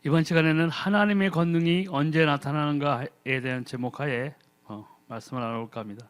이번 시간에는 하나님의 권능이 언제 나타나는가에 대한 제목하에 말씀을 나눠볼까 합니다.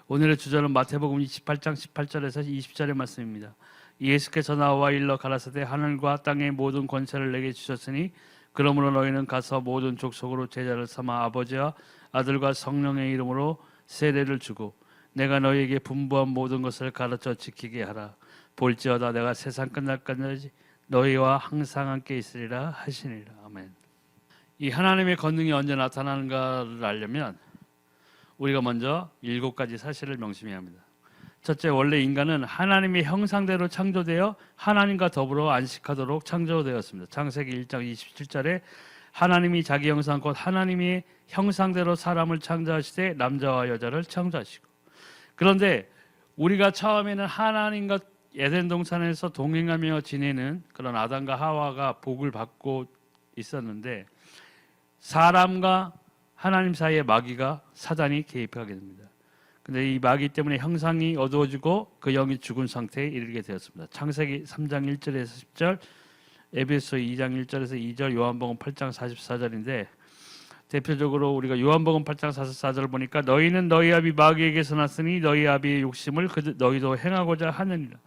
오늘의 주제는 마태복음 28장 18절에서 20절의 말씀입니다. 예수께서 나와 일러 가라사대 하늘과 땅의 모든 권세를 내게 주셨으니 그러므로 너희는 가서 모든 족속으로 제자를 삼아 아버지와 아들과 성령의 이름으로 세례를 주고 내가 너희에게 분부한 모든 것을 가르쳐 지키게 하라. 볼지어다 내가 세상 끝날까지 너희와 항상 함께 있으리라 하시니라. 아멘. 이 하나님의 권능이 언제 나타나는가를 알려면 우리가 먼저 7가지 사실을 명심해야 합니다. 첫째, 원래 인간은 하나님의 형상대로 창조되어 하나님과 더불어 안식하도록 창조되었습니다. 창세기 1장 27절에 하나님이 자기 형상 곧 하나님의 형상대로 사람을 창조하시되 남자와 여자를 창조하시고, 그런데 우리가 처음에는 하나님과 에덴 동산에서 동행하며 지내는 그런 아담과 하와가 복을 받고 있었는데 사람과 하나님 사이에 마귀가 사단이 개입하게 됩니다. 근데 이 마귀 때문에 형상이 어두워지고 그 영이 죽은 상태에 이르게 되었습니다. 창세기 3장 1절에서 10절, 에베소 2장 1절에서 2절, 요한복음 8장 44절인데 대표적으로 우리가 요한복음 8장 44절을 보니까 너희는 너희 아비 마귀에게서 났으니 너희 아비의 욕심을 너희도 행하고자 하느니라.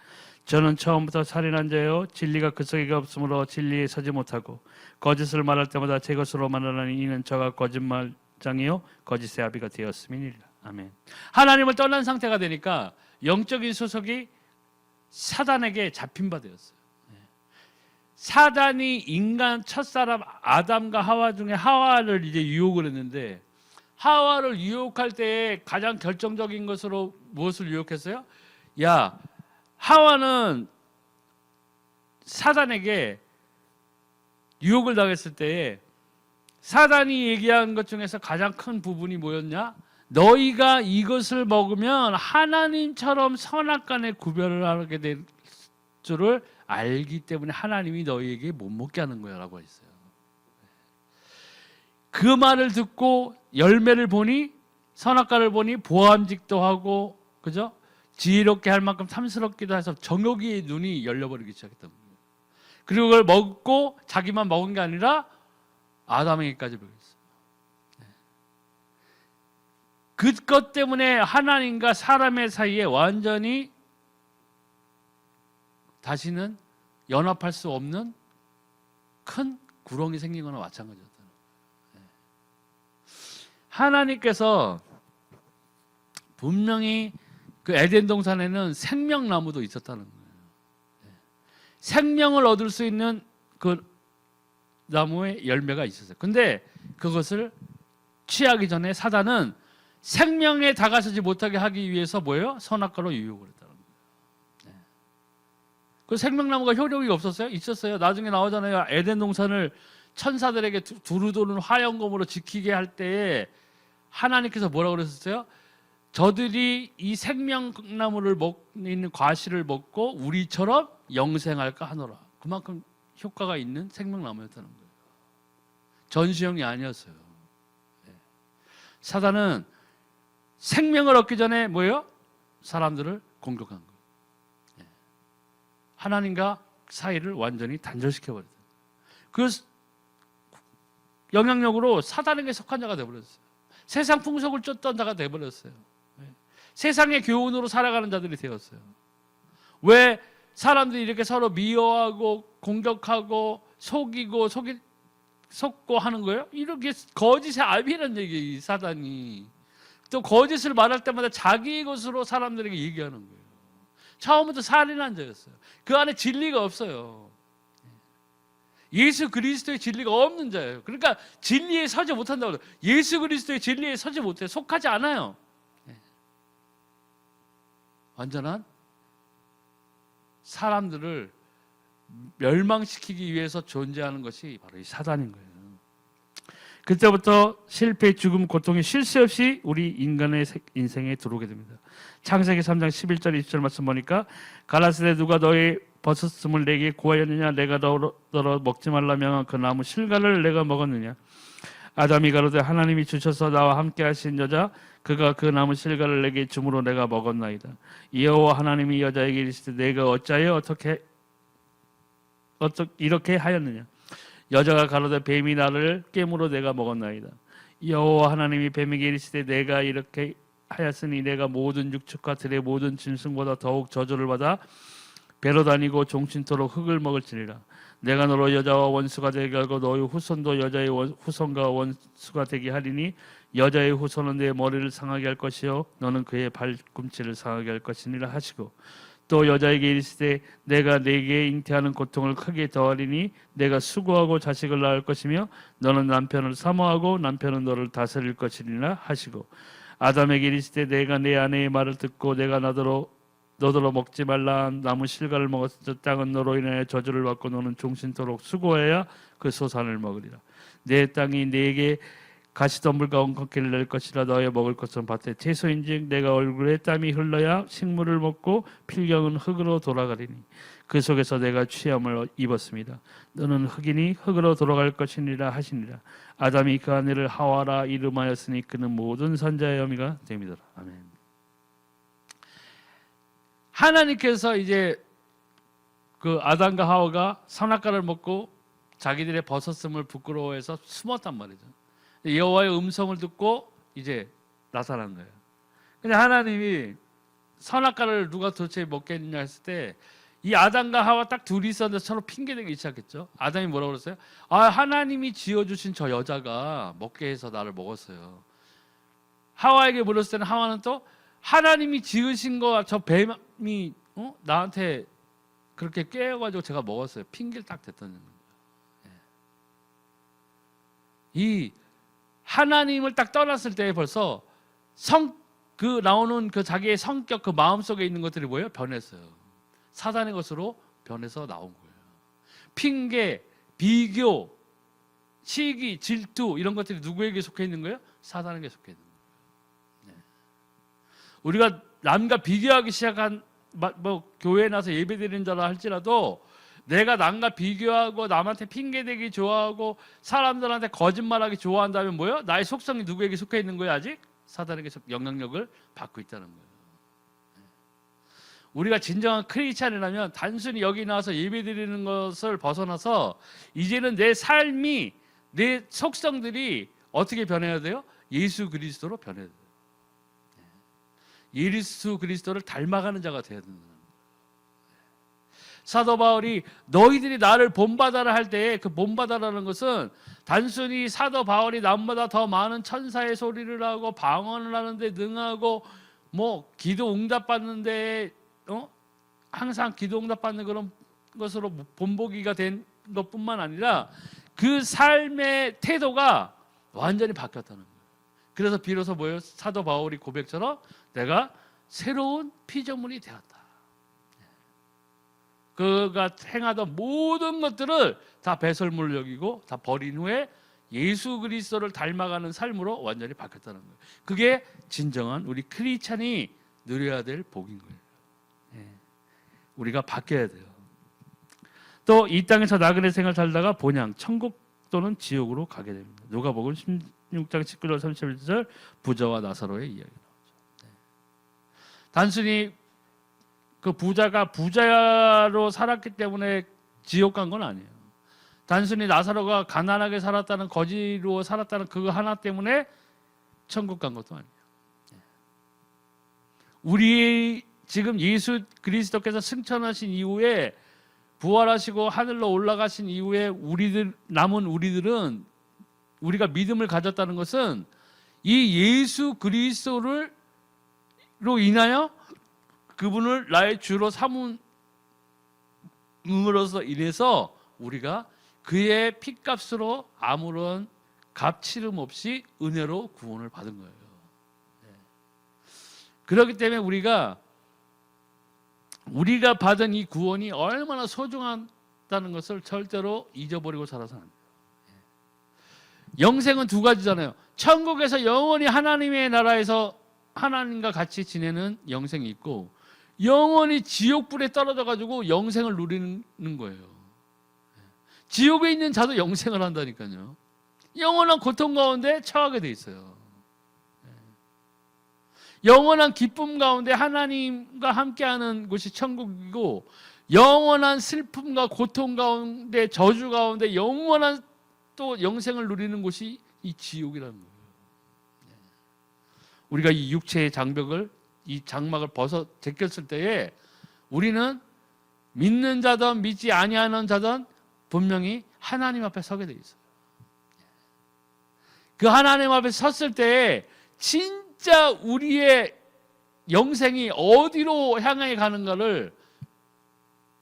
저는 처음부터 살인한 자요 진리가 그 속에 없으므로 진리에 서지 못하고 거짓을 말할 때마다 제 것으로 말하나니 이는 저가 거짓말장이요 거짓의 아비가 되었음이니라. 아멘. 하나님을 떠난 상태가 되니까 영적인 소속이 사단에게 잡힌 바 되었어요. 사단이 인간 첫사람 아담과 하와 중에 하와를 이제 유혹을 했는데, 하와를 유혹할 때 가장 결정적인 것으로 무엇을 유혹했어요? 야, 하와는 사단에게 유혹을 당했을 때에 사단이 얘기한 것 중에서 가장 큰 부분이 뭐였냐? 너희가 이것을 먹으면 하나님처럼 선악간에 구별을 하게 될 줄을 알기 때문에 하나님이 너희에게 못 먹게 하는 거야 라고 했어요. 그 말을 듣고 열매를 보니, 선악과를 보니 보암직도 하고, 그죠? 지혜롭게 할 만큼 탐스럽기도 해서 정욕의 눈이 열려버리기 시작했던 거예요. 그리고 그걸 먹고 자기만 먹은 게 아니라 아담에게까지 먹였어요. 그것 때문에 하나님과 사람의 사이에 완전히 다시는 연합할 수 없는 큰 구렁이 생긴 거나 마찬가지였다. 하나님께서 분명히 그 에덴 동산에는 생명나무도 있었다는 거예요. 생명을 얻을 수 있는 그 나무의 열매가 있었어요. 근데 그것을 취하기 전에 사단은 생명에 다가서지 못하게 하기 위해서 뭐예요? 선악과로 유혹을 했다는 거예요. 그 생명나무가 효력이 없었어요? 있었어요. 나중에 나오잖아요. 에덴 동산을 천사들에게 두루 도는 화영검으로 지키게 할 때에 하나님께서 뭐라고 그랬었어요? 저들이 이 생명나무를 있는 과실을 먹고 우리처럼 영생할까 하노라. 그만큼 효과가 있는 생명나무였다는 거예요. 전시형이 아니었어요. 사단은 생명을 얻기 전에 뭐예요? 사람들을 공격한 거예요. 하나님과 사이를 완전히 단절시켜버렸어요. 그 영향력으로 사단에게 속한 자가 되어버렸어요. 세상 풍속을 쫓던 자가 되어버렸어요. 세상의 교훈으로 살아가는 자들이 되었어요. 왜 사람들이 이렇게 서로 미워하고 공격하고 속고 하는 거예요? 이렇게 거짓의 아비라는 얘기예요. 사단이 또 거짓을 말할 때마다 자기 것으로 사람들에게 얘기하는 거예요. 처음부터 살인한 자였어요. 그 안에 진리가 없어요. 예수 그리스도의 진리가 없는 자예요. 그러니까 진리에 서지 못한다고. 예수 그리스도의 진리에 서지 못해요. 속하지 않아요. 완전한 사람들을 멸망시키기 위해서 존재하는 것이 바로 이 사단인 거예요. 그때부터 실패, 죽음, 고통이 쉴 새 없이 우리 인간의 인생에 들어오게 됩니다. 창세기 3장 11절 20절 말씀 보니까 가라사대 누가 너의 버섯음을 내게 구하였느냐? 내가 너로 먹지 말라며 그 나무 실과를 내가 먹었느냐? 아담이 가로되 하나님이 주셔서 나와 함께 하신 여자 그가 그 나무 실과를 내게 주므로 내가 먹었나이다. 여호와 하나님이 여자에게 이르시되 내가 어찌하여 이렇게 하였느냐? 여자가 가로되 뱀이 나를 깨물어 내가 먹었나이다. 여호와 하나님이 뱀에게 이르시되 내가 이렇게 하였으니 내가 모든 육축과 들의 모든 짐승보다 더욱 저주를 받아 배로 다니고 종신토록 흙을 먹을지니라. 내가 너로 여자와 원수가 되게 하고 너의 후손도 여자의 후손과 원수가 되게 하리니 여자의 후손은 내 머리를 상하게 할 것이요 너는 그의 발꿈치를 상하게 할 것이니라 하시고 또 여자에게 이르시되 내가 네게 잉태하는 고통을 크게 더하리니 내가 수고하고 자식을 낳을 것이며 너는 남편을 사모하고 남편은 너를 다스릴 것이니라 하시고 아담에게 이르시되 내가 내 아내의 말을 듣고 내가 너더러 먹지 말라 한 나무 실과를 먹었을 땅은 너로 인하여 저주를 받고 너는 종신토록 수고해야 그 소산을 먹으리라. 내 땅이 네게 가시덤불과 엉겅퀴를 낼 것이라 너의 먹을 것은 밭의 채소인즉 내가 얼굴에 땀이 흘러야 식물을 먹고 필경은 흙으로 돌아가리니 그 속에서 내가 취함을 입었습니다. 너는 흙이니 흙으로 돌아갈 것이니라 하시니라. 아담이 그 아내를 하와라 이름하였으니 그는 모든 산자의 어미가 됨이더라. 아멘. 하나님께서 이제 그 아담과 하와가 선악과를 먹고 자기들의 벗었음을 부끄러워해서 숨었단 말이죠. 여호와의 음성을 듣고 이제 나타난 거예요. 근데 하나님이 선악과를 누가 도대체 먹겠느냐 했을 때 이 아담과 하와 딱 둘이 있었는데 서로 핑계대기 시작했죠. 아담이 뭐라고 그랬어요? 하나님이 지어주신 저 여자가 먹게 해서 나를 먹었어요. 하와에게 물었을 때는 하와는 또 하나님이 지으신 거 저 뱀이 나한테 그렇게 깨워가지고 제가 먹었어요. 핑계를 딱 댔다는 거예요. 이 하나님을 딱 떠났을 때 벌써 나오는 그 자기의 성격, 그 마음 속에 있는 것들이 뭐예요? 변했어요. 사단의 것으로 변해서 나온 거예요. 핑계, 비교, 시기, 질투 이런 것들이 누구에게 속해 있는 거예요? 사단에게 속해 있는 거예요. 우리가 남과 비교하기 시작한 교회에 나서 예배드리는 자라 할지라도 내가 남과 비교하고 남한테 핑계대기 좋아하고 사람들한테 거짓말하기 좋아한다면 뭐예요? 나의 속성이 누구에게 속해 있는 거예요? 아직 사단에게 영향력을 받고 있다는 거예요. 우리가 진정한 크리스찬이라면 단순히 여기 나와서 예배드리는 것을 벗어나서 이제는 내 삶이 내 속성들이 어떻게 변해야 돼요? 예수 그리스도로 변해야 돼요. 예수 그리스도를 닮아가는 자가 되어야 된다는 거예요. 사도 바울이 너희들이 나를 본받아라 할 때 그 본받아라는 것은 단순히 사도 바울이 남보다 더 많은 천사의 소리를 하고 방언을 하는데 능하고 기도 응답받는데 항상 기도 응답받는 그런 것으로 본보기가 된 것뿐만 아니라 그 삶의 태도가 완전히 바뀌었다는 거예요. 그래서 비로소 뭐예요? 사도 바울이 고백처럼 내가 새로운 피조물이 되었다. 그가 행하던 모든 것들을 다 배설물로 여기고 다 버린 후에 예수 그리스도를 닮아가는 삶으로 완전히 바뀌었다는 거예요. 그게 진정한 우리 크리스찬이 누려야 될 복인 거예요. 우리가 바뀌어야 돼요. 또 이 땅에서 나그네 생활 살다가 본향 천국 또는 지옥으로 가게 됩니다. 누가복음 16장 19절 31절 부자와 나사로의 이야기 나오죠. 단순히 그 부자가 부자로 살았기 때문에 지옥 간 건 아니에요. 단순히 나사로가 가난하게 살았다는 거지로 살았다는 그거 하나 때문에 천국 간 것도 아니에요. 우리 지금 예수 그리스도께서 승천하신 이후에 부활하시고 하늘로 올라가신 이후에 남은 우리들은 우리가 믿음을 가졌다는 것은 이 예수 그리스도로 인하여 그분을 나의 주로 삼음으로써 인해서 우리가 그의 피값으로 아무런 값치름 없이 은혜로 구원을 받은 거예요. 그렇기 때문에 우리가 받은 이 구원이 얼마나 소중하다는 것을 절대로 잊어버리고 살아서는 안 돼요. 영생은 두 가지잖아요. 천국에서 영원히 하나님의 나라에서 하나님과 같이 지내는 영생이 있고 영원히 지옥불에 떨어져 가지고 영생을 누리는 거예요. 지옥에 있는 자도 영생을 한다니까요. 영원한 고통 가운데 처하게 돼 있어요. 영원한 기쁨 가운데 하나님과 함께하는 곳이 천국이고 영원한 슬픔과 고통 가운데, 저주 가운데 영원한 또 영생을 누리는 곳이 이 지옥이라는 거예요. 우리가 이 육체의 장벽을, 이 장막을 벗어 제꼈을 때에 우리는 믿는 자든 믿지 아니하는 자든 분명히 하나님 앞에 서게 돼 있어요. 그 하나님 앞에 섰을 때에 진짜 우리의 영생이 어디로 향해 가는가를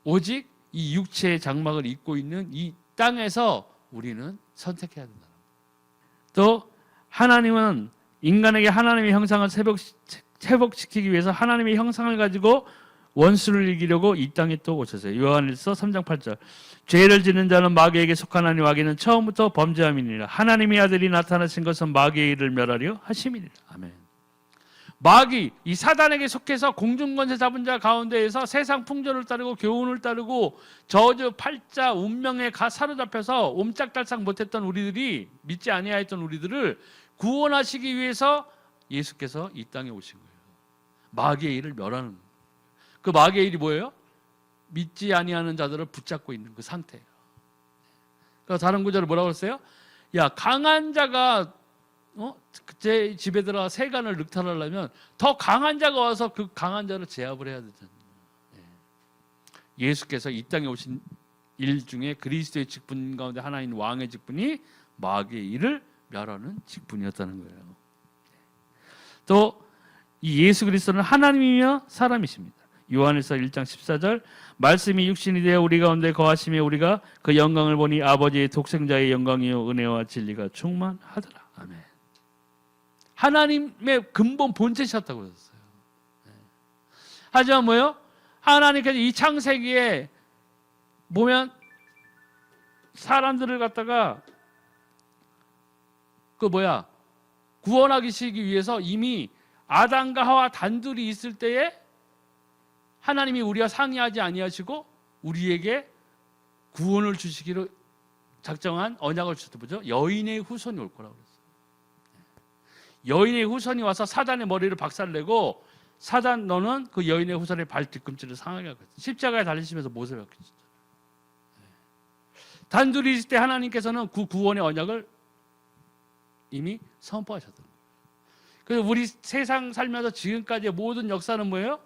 오직 이 육체의 장막을 입고 있는 이 땅에서 우리는 선택해야 된다. 또 하나님은 인간에게 하나님의 형상을 회복시키기 위해서 하나님의 형상을 가지고 원수를 이기려고 이 땅에 또 오셨어요. 요한일서 3장 8절. 죄를 지는 자는 마귀에게 속하나니 마귀는 처음부터 범죄함이니라. 하나님의 아들이 나타나신 것은 마귀의 일을 멸하려 하심이니라. 아멘. 마귀, 이 사단에게 속해서 공중권세 잡은 자 가운데에서 세상 풍조를 따르고 교훈을 따르고 저주, 팔자, 운명에 사로잡혀서 옴짝달싹 못했던 우리들이, 믿지 아니하였던 우리들을 구원하시기 위해서 예수께서 이 땅에 오신 거예요. 마귀의 일을 멸하는 거예요. 그 마귀의 일이 뭐예요? 믿지 아니하는 자들을 붙잡고 있는 그 상태예요. 그래서 다른 구절을 뭐라고 했어요? 야, 강한 자가 제 집에 들어가 세간을 늑탈하려면 더 강한 자가 와서 그 강한 자를 제압을 해야 되잖아요. 예수께서 이 땅에 오신 일 중에 그리스도의 직분 가운데 하나인 왕의 직분이 마귀의 일을 멸하는 직분이었다는 거예요. 또 이 예수 그리스도는 하나님이며 사람이십니다. 요한일서 1장 14절, 말씀이 육신이 되어 우리 가운데 거하시며 우리가 그 영광을 보니 아버지의 독생자의 영광이요 은혜와 진리가 충만하더라. 아멘. 하나님의 근본 본체셨다고 그랬어요. 하지만 뭐예요? 하나님께서 이 창세기에 보면 사람들을 갖다가 구원하시기 위해서 이미 아담과 하와 단둘이 있을 때에 하나님이 우리와 상의하지 아니하시고 우리에게 구원을 주시기로 작정한 언약을 주셨다. 보죠? 여인의 후손이 올 거라고 그랬어요. 여인의 후손이 와서 사단의 머리를 박살내고, 사단 너는 그 여인의 후손의 발 뒤꿈치를 상하게 할 것이다. 십자가에 달리시면서 못을 박히셨죠. 단둘이 있을 때 하나님께서는 그 구원의 언약을 이미 선포하셨던 거예요. 그래서 우리 세상 살면서 지금까지의 모든 역사는 뭐예요?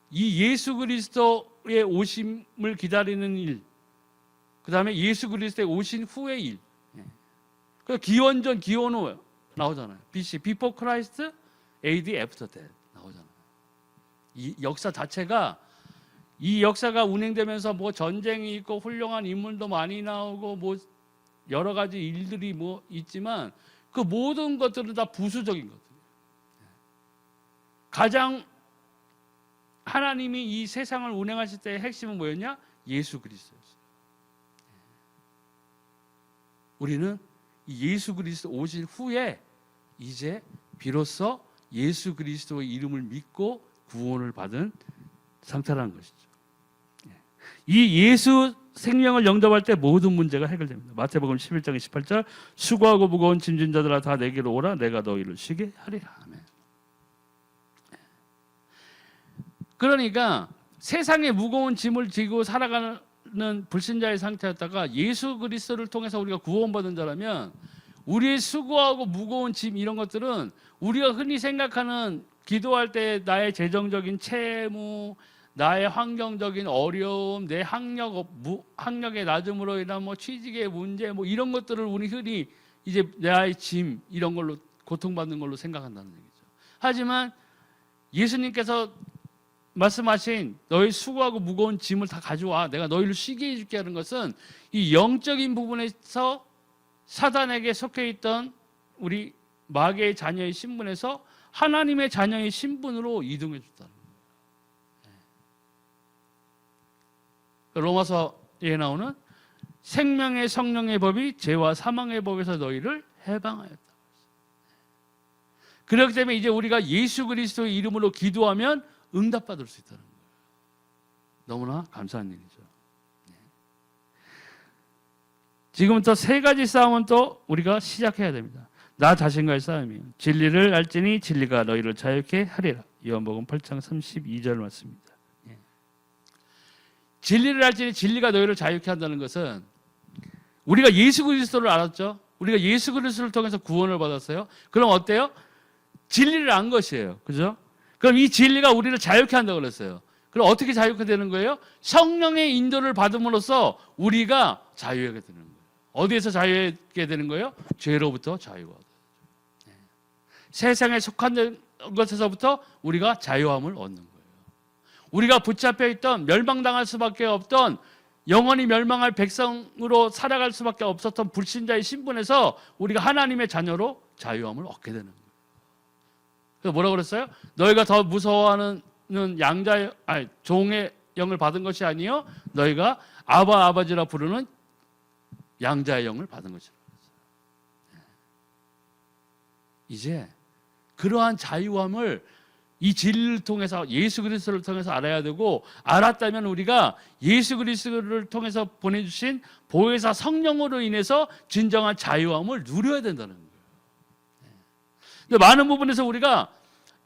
이 예수 그리스도의 오심을 기다리는 일, 그 다음에 예수 그리스도의 오신 후의 일. 그래서 기원 전, 기원 후 나오잖아요. BC, Before Christ, AD, After That 나오잖아요. 이 역사 자체가, 이 역사가 운행되면서 뭐 전쟁이 있고 훌륭한 인물도 많이 나오고 뭐 여러 가지 일들이 뭐 있지만 그 모든 것들은 다 부수적인 것들이에요. 가장 하나님이 이 세상을 운행하실 때의 핵심은 뭐였냐? 예수 그리스도였어요. 우리는 이 예수 그리스도 오신 후에 이제 비로소 예수 그리스도의 이름을 믿고 구원을 받은 상태라는 것이죠. 이 예수 생명을 영접할 때 모든 문제가 해결됩니다. 마태복음 11장 28절, 수고하고 무거운 짐진 자들아 다 내게로 오라, 내가 너희를 쉬게 하리라. 아멘. 그러니까 세상에 무거운 짐을 지고 살아가는 불신자의 상태였다가 예수 그리스도를 통해서 우리가 구원받은 자라면 우리의 수고하고 무거운 짐 이런 것들은 우리가 흔히 생각하는 기도할 때 나의 재정적인 채무, 나의 환경적인 어려움, 내 학력의 낮음으로 인한 뭐 취직의 문제 뭐 이런 것들을 우리 흔히 이제 나의 짐 이런 걸로 고통받는 걸로 생각한다는 얘기죠. 하지만 예수님께서 말씀하신 너희 수고하고 무거운 짐을 다 가져와 내가 너희를 쉬게 해줄게 하는 것은 이 영적인 부분에서 사단에게 속해 있던 우리 마귀의 자녀의 신분에서 하나님의 자녀의 신분으로 이동해 줬다는 거예요. 로마서에 나오는 생명의 성령의 법이 죄와 사망의 법에서 너희를 해방하였다. 그렇기 때문에 이제 우리가 예수 그리스도의 이름으로 기도하면 응답받을 수 있다는 거예요. 너무나 감사한 일이죠. 지금부터 세 가지 싸움은 또 우리가 시작해야 됩니다. 나 자신과의 싸움이에요. 진리를 알지니 진리가 너희를 자유케 하리라. 요한복음 8장 32절 말씀입니다. 진리를 알지니 진리가 너희를 자유케 한다는 것은 우리가 예수 그리스도를 알았죠. 우리가 예수 그리스도를 통해서 구원을 받았어요. 그럼 어때요? 진리를 안 것이에요. 그죠? 그럼 이 진리가 우리를 자유케 한다고 그랬어요. 그럼 어떻게 자유케 되는 거예요? 성령의 인도를 받음으로써 우리가 자유하게 되는 거예요. 어디에서 자유하게 되는 거예요? 죄로부터 자유가. 세상에 속한 것에서부터 우리가 자유함을 얻는 거예요. 우리가 붙잡혀 있던 멸망당할 수밖에 없던 영원히 멸망할 백성으로 살아갈 수밖에 없었던 불신자의 신분에서 우리가 하나님의 자녀로 자유함을 얻게 되는 거예요. 그래서 뭐라고 그랬어요? 너희가 더 무서워하는 종의 영을 받은 것이 아니요 너희가 아바 아버지라 부르는 양자의 영을 받은 것이라고 그랬어요. 이제 그러한 자유함을 이 진리를 통해서 예수 그리스도를 통해서 알아야 되고, 알았다면 우리가 예수 그리스도를 통해서 보내주신 보혜사 성령으로 인해서 진정한 자유함을 누려야 된다는 거예요. 근데 많은 부분에서 우리가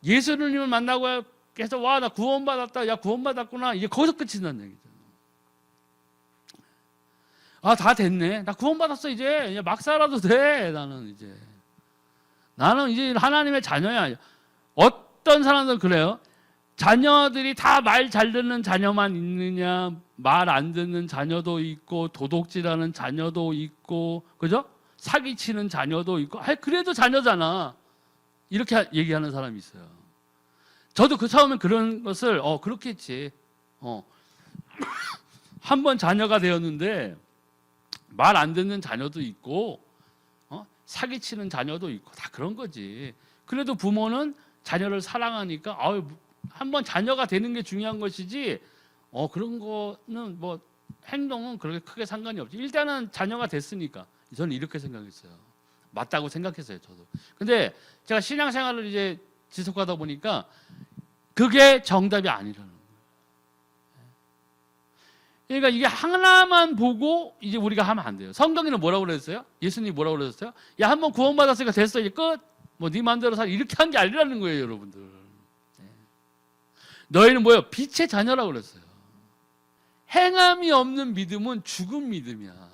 예수님을 만나고 해서 와 나 구원받았다, 야 구원받았구나, 이게 거기서 끝이 난다는 얘기죠. 아 다 됐네, 나 구원받았어, 이제 막 살아도 돼, 나는 이제 하나님의 자녀야. 어떤 사람들은 그래요. 자녀들이 다 말 잘 듣는 자녀만 있느냐, 말 안 듣는 자녀도 있고 도둑질하는 자녀도 있고, 그죠? 사기치는 자녀도 있고, 그래도 자녀잖아, 이렇게 얘기하는 사람이 있어요. 저도 처음엔 그런 것을 그렇겠지, 한번 자녀가 되었는데 말 안 듣는 자녀도 있고 사기치는 자녀도 있고 다 그런 거지. 그래도 부모는 자녀를 사랑하니까 한번 자녀가 되는 게 중요한 것이지 그런 거는 뭐 행동은 그렇게 크게 상관이 없지. 일단은 자녀가 됐으니까. 저는 이렇게 생각했어요. 맞다고 생각했어요, 저도. 근데 제가 신앙생활을 이제 지속하다 보니까 그게 정답이 아니라는 거예요. 그러니까 이게 하나만 보고 이제 우리가 하면 안 돼요. 성경에는 뭐라고 그랬어요? 예수님이 뭐라고 그랬어요? 야, 한번 구원받았으니까 됐어, 이제 끝. 뭐 네 마음대로 살, 이렇게 한 게 아니라는 거예요, 여러분들. 너희는 뭐예요? 빛의 자녀라고 그랬어요. 행함이 없는 믿음은 죽은 믿음이야.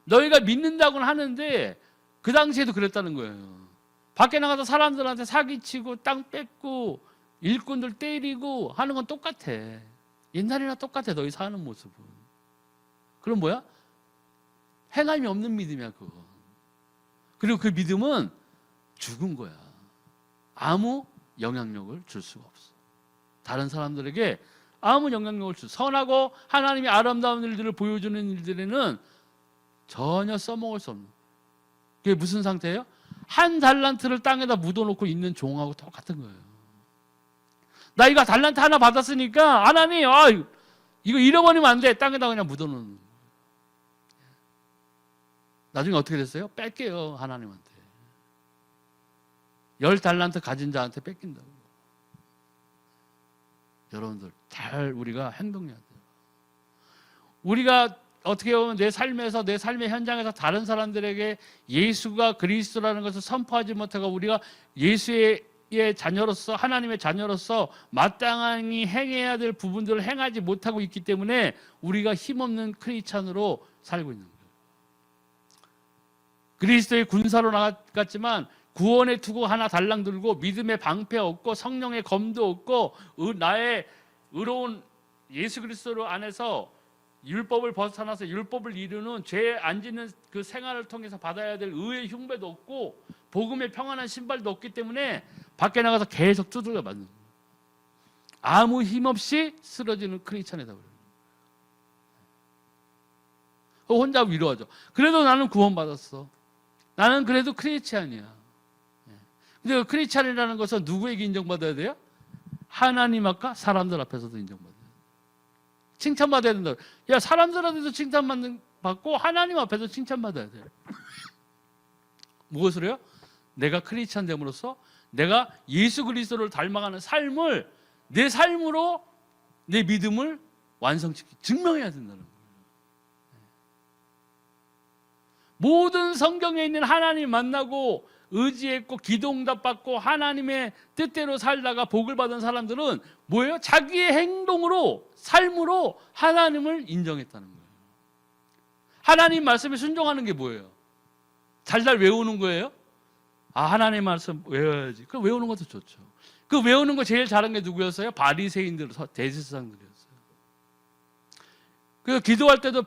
너희가 믿는다고는 하는데 그 당시에도 그랬다는 거예요. 밖에 나가서 사람들한테 사기치고 땅 뺏고 일꾼들 때리고 하는 건 똑같아. 옛날이나 똑같아, 너희 사는 모습은. 그럼 뭐야? 행함이 없는 믿음이야, 그거. 그리고 그 믿음은 죽은 거야. 아무 영향력을 줄 수가 없어. 다른 사람들에게 아무 영향력을 선하고 하나님의 아름다운 일들을 보여주는 일들에는 전혀 써먹을 수 없는. 그게 무슨 상태예요? 한 달란트를 땅에다 묻어놓고 있는 종하고 똑같은 거예요. 나 이거 달란트 하나 받았으니까 하나님, 이거 잃어버리면 안 돼, 땅에다 그냥 묻어놓는 거예요. 나중에 어떻게 됐어요? 뺄게요, 하나님한테. 10달란트 가진 자한테 뺏긴다고. 여러분들 잘 우리가 행동해야 돼요. 우리가 어떻게 보면 내 삶에서, 내 삶의 현장에서 다른 사람들에게 예수가 그리스도라는 것을 선포하지 못하고 우리가 예수의 자녀로서, 하나님의 자녀로서 마땅히 행해야 될 부분들을 행하지 못하고 있기 때문에 우리가 힘없는 크리스찬으로 살고 있는 거예요. 그리스도의 군사로 나갔지만 구원의 투구 하나 달랑 들고 믿음의 방패 없고 성령의 검도 없고 나의 의로운 예수 그리스도 안에서 율법을 벗어나서 율법을 이루는 죄 안 짓는 그 생활을 통해서 받아야 될 의의 흉배도 없고 복음의 평안한 신발도 없기 때문에 밖에 나가서 계속 두들겨 맞는 거예요. 아무 힘없이 쓰러지는 크리스찬이다 그래요. 혼자 위로하죠. 그래도 나는 구원받았어. 나는 그래도 크리스찬이야. 근데 그 크리스찬이라는 것은 누구에게 인정받아야 돼요? 하나님 앞과 사람들 앞에서도 인정받아요. 칭찬받아야 된다. 야, 사람들한테도 칭찬받고 하나님 앞에서 칭찬받아야 돼요. 무엇을 해요? 내가 크리스찬 됨으로써 내가 예수 그리스도를 닮아가는 삶을, 내 삶으로 내 믿음을 완성시키고 증명해야 된다는 거예요. 모든 성경에 있는 하나님 만나고 의지했고 기도응답 받고 하나님의 뜻대로 살다가 복을 받은 사람들은 뭐예요? 자기의 행동으로, 삶으로 하나님을 인정했다는 거예요. 하나님 말씀에 순종하는 게 뭐예요? 잘잘 외우는 거예요? 아, 하나님 말씀 외워야지. 그 외우는 것도 좋죠. 그 외우는 거 제일 잘한 게 누구였어요? 바리새인들, 대제사장들이었어요. 그 기도할 때도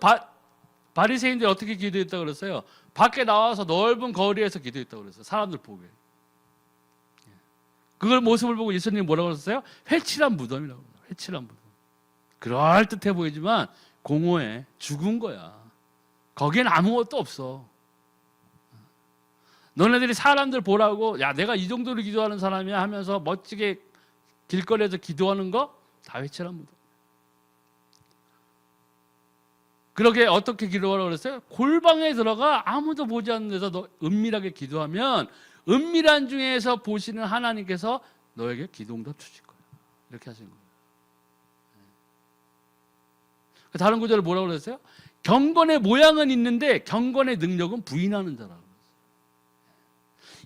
바리새인들이 어떻게 기도했다고 그랬어요? 밖에 나와서 넓은 거리에서 기도했다고 그랬어요. 사람들 보게. 그걸 모습을 보고 예수님이 뭐라고 그랬어요? 회칠한 무덤이라고 그래요. 회칠한 무덤. 그럴듯해 보이지만 공허해. 죽은 거야. 거기엔 아무것도 없어. 너네들이 사람들 보라고, 야, 내가 이 정도로 기도하는 사람이야 하면서 멋지게 길거리에서 기도하는 거 다 회칠한 무덤. 그렇게 어떻게 기도하라고 그랬어요? 골방에 들어가 아무도 보지 않는 데서 너 은밀하게 기도하면 은밀한 중에서 보시는 하나님께서 너에게 기도응답 주실 거야. 이렇게 하신 거예요. 다른 구절을 뭐라고 그랬어요? 경건의 모양은 있는데 경건의 능력은 부인하는 자라고 그랬어요.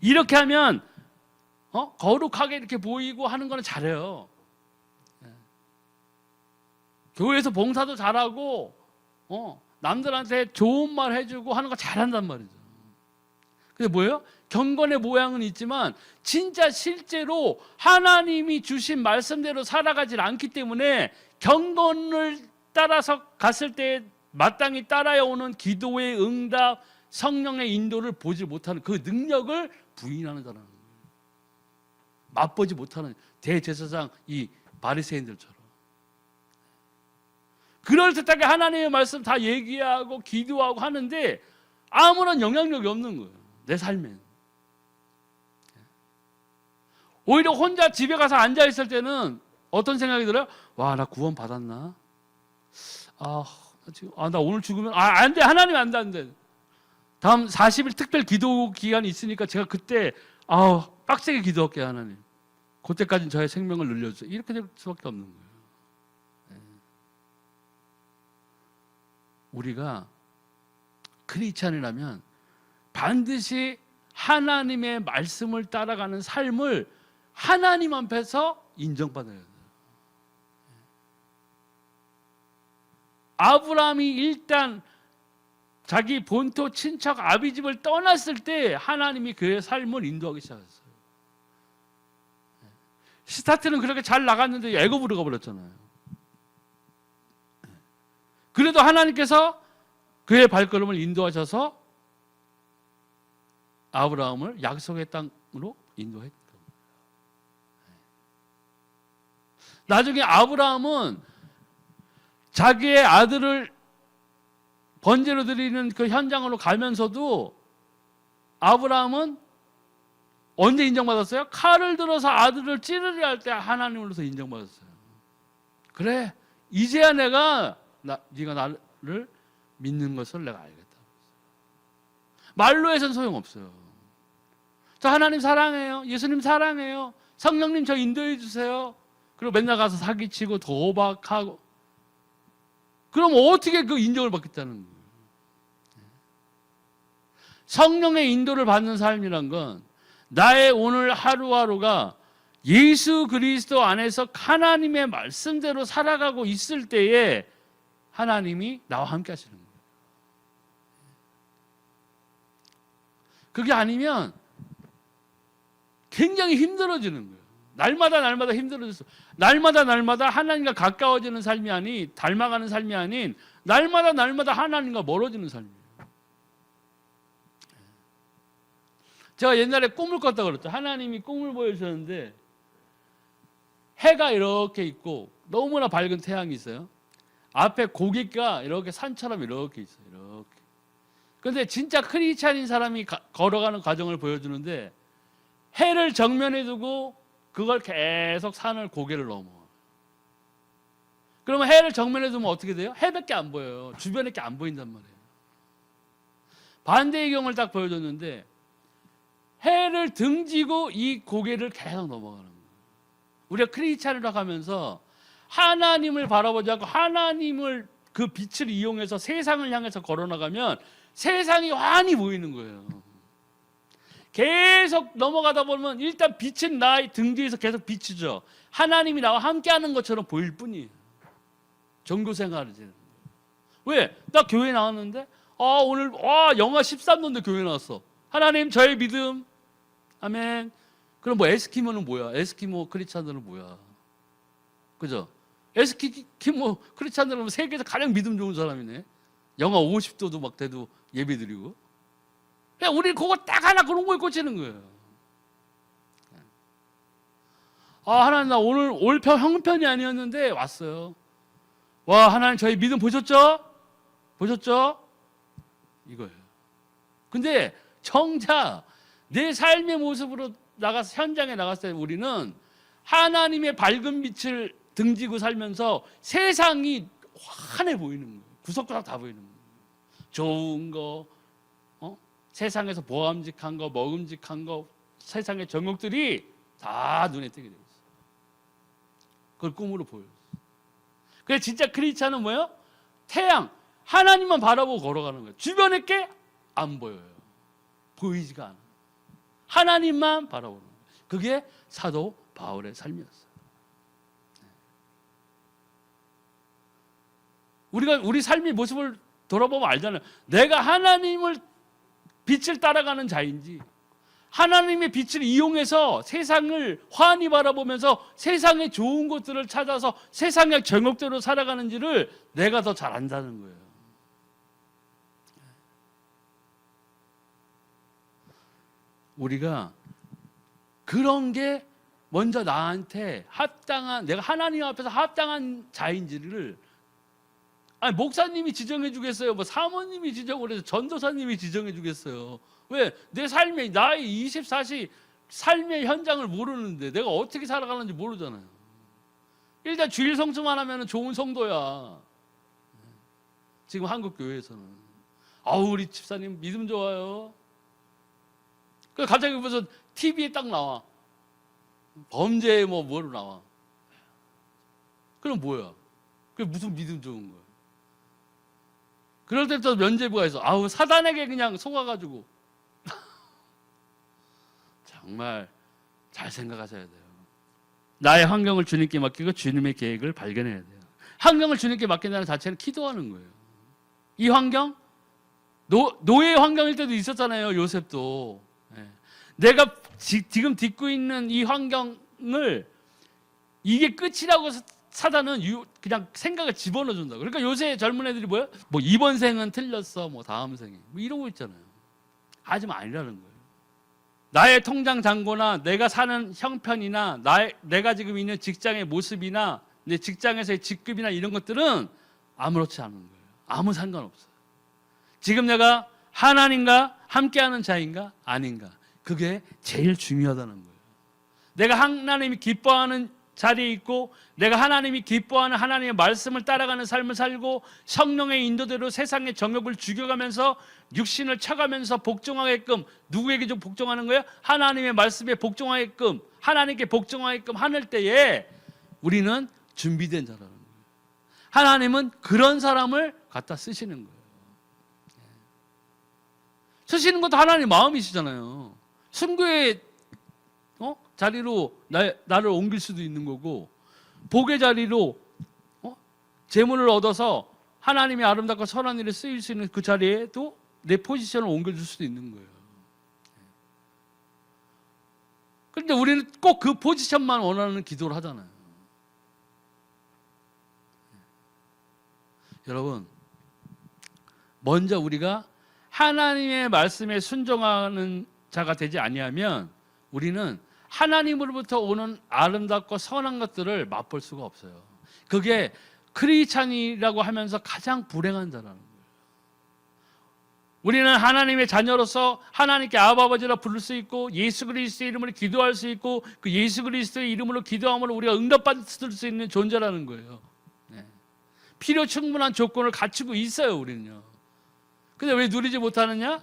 이렇게 하면 거룩하게 이렇게 보이고 하는 거는 잘해요. 교회에서 봉사도 잘하고 남들한테 좋은 말 해주고 하는 거 잘한단 말이죠. 근데 뭐예요? 경건의 모양은 있지만 진짜 실제로 하나님이 주신 말씀대로 살아가질 않기 때문에 경건을 따라서 갔을 때 마땅히 따라야 오는 기도의 응답, 성령의 인도를 보지 못하는 그 능력을 부인하는 자라는 거예요. 맛보지 못하는 대제사장 이 바리새인들처럼. 그럴듯하게 하나님의 말씀 다 얘기하고 기도하고 하는데 아무런 영향력이 없는 거예요. 내 삶엔. 오히려 혼자 집에 가서 앉아 있을 때는 어떤 생각이 들어요? 와, 나 구원 받았나? 나 오늘 죽으면 안 돼. 하나님 안 돼. 다음 40일 특별 기도 기간이 있으니까 제가 그때 빡세게 기도할게요, 하나님. 그때까지는 저의 생명을 늘려주세요. 이렇게 될 수밖에 없는 거예요. 우리가 크리스찬이라면 반드시 하나님의 말씀을 따라가는 삶을 하나님 앞에서 인정받아야 돼요. 아브라함이 일단 자기 본토 친척 아비집을 떠났을 때 하나님이 그의 삶을 인도하기 시작했어요. 스타트는 그렇게 잘 나갔는데 애굽으로 가버렸잖아요. 그래도 하나님께서 그의 발걸음을 인도하셔서 아브라함을 약속의 땅으로 인도했던 거예요. 나중에 아브라함은 자기의 아들을 번제로 드리는 그 현장으로 가면서도 아브라함은 언제 인정받았어요? 칼을 들어서 아들을 찌르려 할 때 하나님으로서 인정받았어요. 그래, 이제야 네가 나를 믿는 것을 내가 알겠다. 말로 해서는 소용없어요. 저 하나님 사랑해요. 예수님 사랑해요. 성령님 저 인도해 주세요. 그리고 맨날 가서 사기치고 도박하고 그럼 어떻게 그 인정을 받겠다는 거예요. 성령의 인도를 받는 삶이란 건 나의 오늘 하루하루가 예수 그리스도 안에서 하나님의 말씀대로 살아가고 있을 때에 하나님이 나와 함께 하시는 거예요. 그게 아니면 굉장히 힘들어지는 거예요. 날마다 힘들어졌어. 날마다 하나님과 가까워지는 삶이 아닌, 닮아가는 삶이 아닌 날마다 하나님과 멀어지는 삶이에요. 제가 옛날에 꿈을 꿨다고 그랬죠. 하나님이 꿈을 보여주셨는데 해가 이렇게 있고 너무나 밝은 태양이 있어요. 앞에 고기가 이렇게 산처럼 이렇게 있어요. 이렇게. 그런데 진짜 크리스찬인 사람이 걸어가는 과정을 보여주는데 해를 정면에 두고 그걸 계속 산을 고개를 넘어. 그러면 해를 정면에 두면 어떻게 돼요? 해밖에 안 보여요. 주변에 게 안 보인단 말이에요. 반대의 경우를 딱 보여줬는데 해를 등지고 이 고개를 계속 넘어가는 거예요. 우리가 크리스찬이라고 하면서 하나님을 바라보지 않고 하나님을 그 빛을 이용해서 세상을 향해서 걸어나가면 세상이 환히 보이는 거예요. 계속 넘어가다 보면 일단 빛은 나의 등 뒤에서 계속 비추죠. 하나님이 나와 함께하는 것처럼 보일 뿐이에요. 종교 생활을 지는. 왜? 나 교회 나왔는데 오늘 영하 13도인데 교회 나왔어. 하나님 저의 믿음. 아멘. 그럼 뭐 에스키모는 뭐야? 에스키모 크리스찬들은 뭐야? 그죠? 에스키모 크리스찬들은 세계에서 가장 믿음 좋은 사람이네. 영하 50도도 막 돼도 예배드리고. 그냥 우리 그거 딱 하나 그런 거에 꽂히는 거예요. 하나님 나 오늘 올 형편이 아니었는데 왔어요. 와 하나님 저희 믿음 보셨죠? 보셨죠? 이거예요. 근데 정작 내 삶의 모습으로 현장에 나갔을 때 우리는 하나님의 밝은 빛을 등지고 살면서 세상이 환해 보이는 거예요. 구석구석 다 보이는 거예요. 좋은 거, 세상에서 보암직한 거, 먹음직한 거, 세상의 정욕들이 다 눈에 띄게 되어 있어요. 그걸 꿈으로 보여요. 그래서 진짜 크리스찬은 뭐예요? 태양, 하나님만 바라보고 걸어가는 거예요. 주변에 게 안 보여요. 보이지가 않아요. 하나님만 바라보는 거예요. 그게 사도 바울의 삶이었어요. 우리가 우리 삶의 모습을 돌아보면 알잖아요. 내가 하나님을 빛을 따라가는 자인지 하나님의 빛을 이용해서 세상을 환히 바라보면서 세상의 좋은 것들을 찾아서 세상의 정욕대로 살아가는지를 내가 더 잘 안다는 거예요. 우리가 그런 게 먼저 나한테 합당한, 내가 하나님 앞에서 합당한 자인지를 목사님이 지정해 주겠어요? 뭐 사모님이 지정을 해서 전도사님이 지정해 주겠어요? 왜? 내 삶의 나의 24시 삶의 현장을 모르는데 내가 어떻게 살아가는지 모르잖아요. 일단 주일 성수만 하면 좋은 성도야. 지금 한국 교회에서는 우리 집사님 믿음 좋아요. 그 갑자기 무슨 TV에 딱 나와. 범죄 뭐로 나와. 그럼 뭐야? 그게 무슨 믿음 좋은 거야? 그럴 때부터 면죄부가 있어. 사단에게 그냥 속아가지고. 정말 잘 생각하셔야 돼요. 나의 환경을 주님께 맡기고 주님의 계획을 발견해야 돼요. 환경을 주님께 맡긴다는 자체는 기도하는 거예요. 이 환경, 노예의 환경일 때도 있었잖아요. 요셉도. 내가 지금 딛고 있는 이 환경을 이게 끝이라고 사단은 그냥 생각을 집어넣어 준다. 그러니까 요새 젊은 애들이 뭐야? 뭐 이번 생은 틀렸어. 뭐 다음 생에. 뭐 이런 거 있잖아요. 하지만 아니라는 거예요. 나의 통장 잔고나 내가 사는 형편이나 내가 지금 있는 직장의 모습이나 내 직장에서의 직급이나 이런 것들은 아무렇지 않은 거예요. 아무 상관없어요. 지금 내가 하나님과 함께하는 자인가 아닌가. 그게 제일 중요하다는 거예요. 내가 하나님이 기뻐하는 자리에 있고 내가 하나님이 기뻐하는 하나님의 말씀을 따라가는 삶을 살고 성령의 인도대로 세상의 정욕을 죽여가면서 육신을 쳐가면서 복종하게끔 누구에게 좀 복종하는 거예요? 하나님의 말씀에 복종하게끔 하나님께 복종하게끔 하는 때에 우리는 준비된 자라는 거예요. 하나님은 그런 사람을 갖다 쓰시는 거예요. 쓰시는 것도 하나님 마음이시잖아요. 순교의 자리로 나를 옮길 수도 있는 거고 복의 자리로 재물을 얻어서 하나님의 아름답고 선한 일에 쓰일 수 있는 그 자리에도 내 포지션을 옮겨줄 수도 있는 거예요. 그런데 우리는 꼭 그 포지션만 원하는 기도를 하잖아요. 여러분, 먼저 우리가 하나님의 말씀에 순종하는 자가 되지 아니하면 우리는 하나님으로부터 오는 아름답고 선한 것들을 맛볼 수가 없어요. 그게 크리스찬이라고 하면서 가장 불행한 자라는 거예요. 우리는 하나님의 자녀로서 하나님께 아버지라 부를 수 있고 예수 그리스도의 이름으로 기도할 수 있고 그 예수 그리스도의 이름으로 기도함으로 우리가 응답받을 수 있는 존재라는 거예요. 필요 충분한 조건을 갖추고 있어요. 우리는요. 근데 왜 누리지 못하느냐?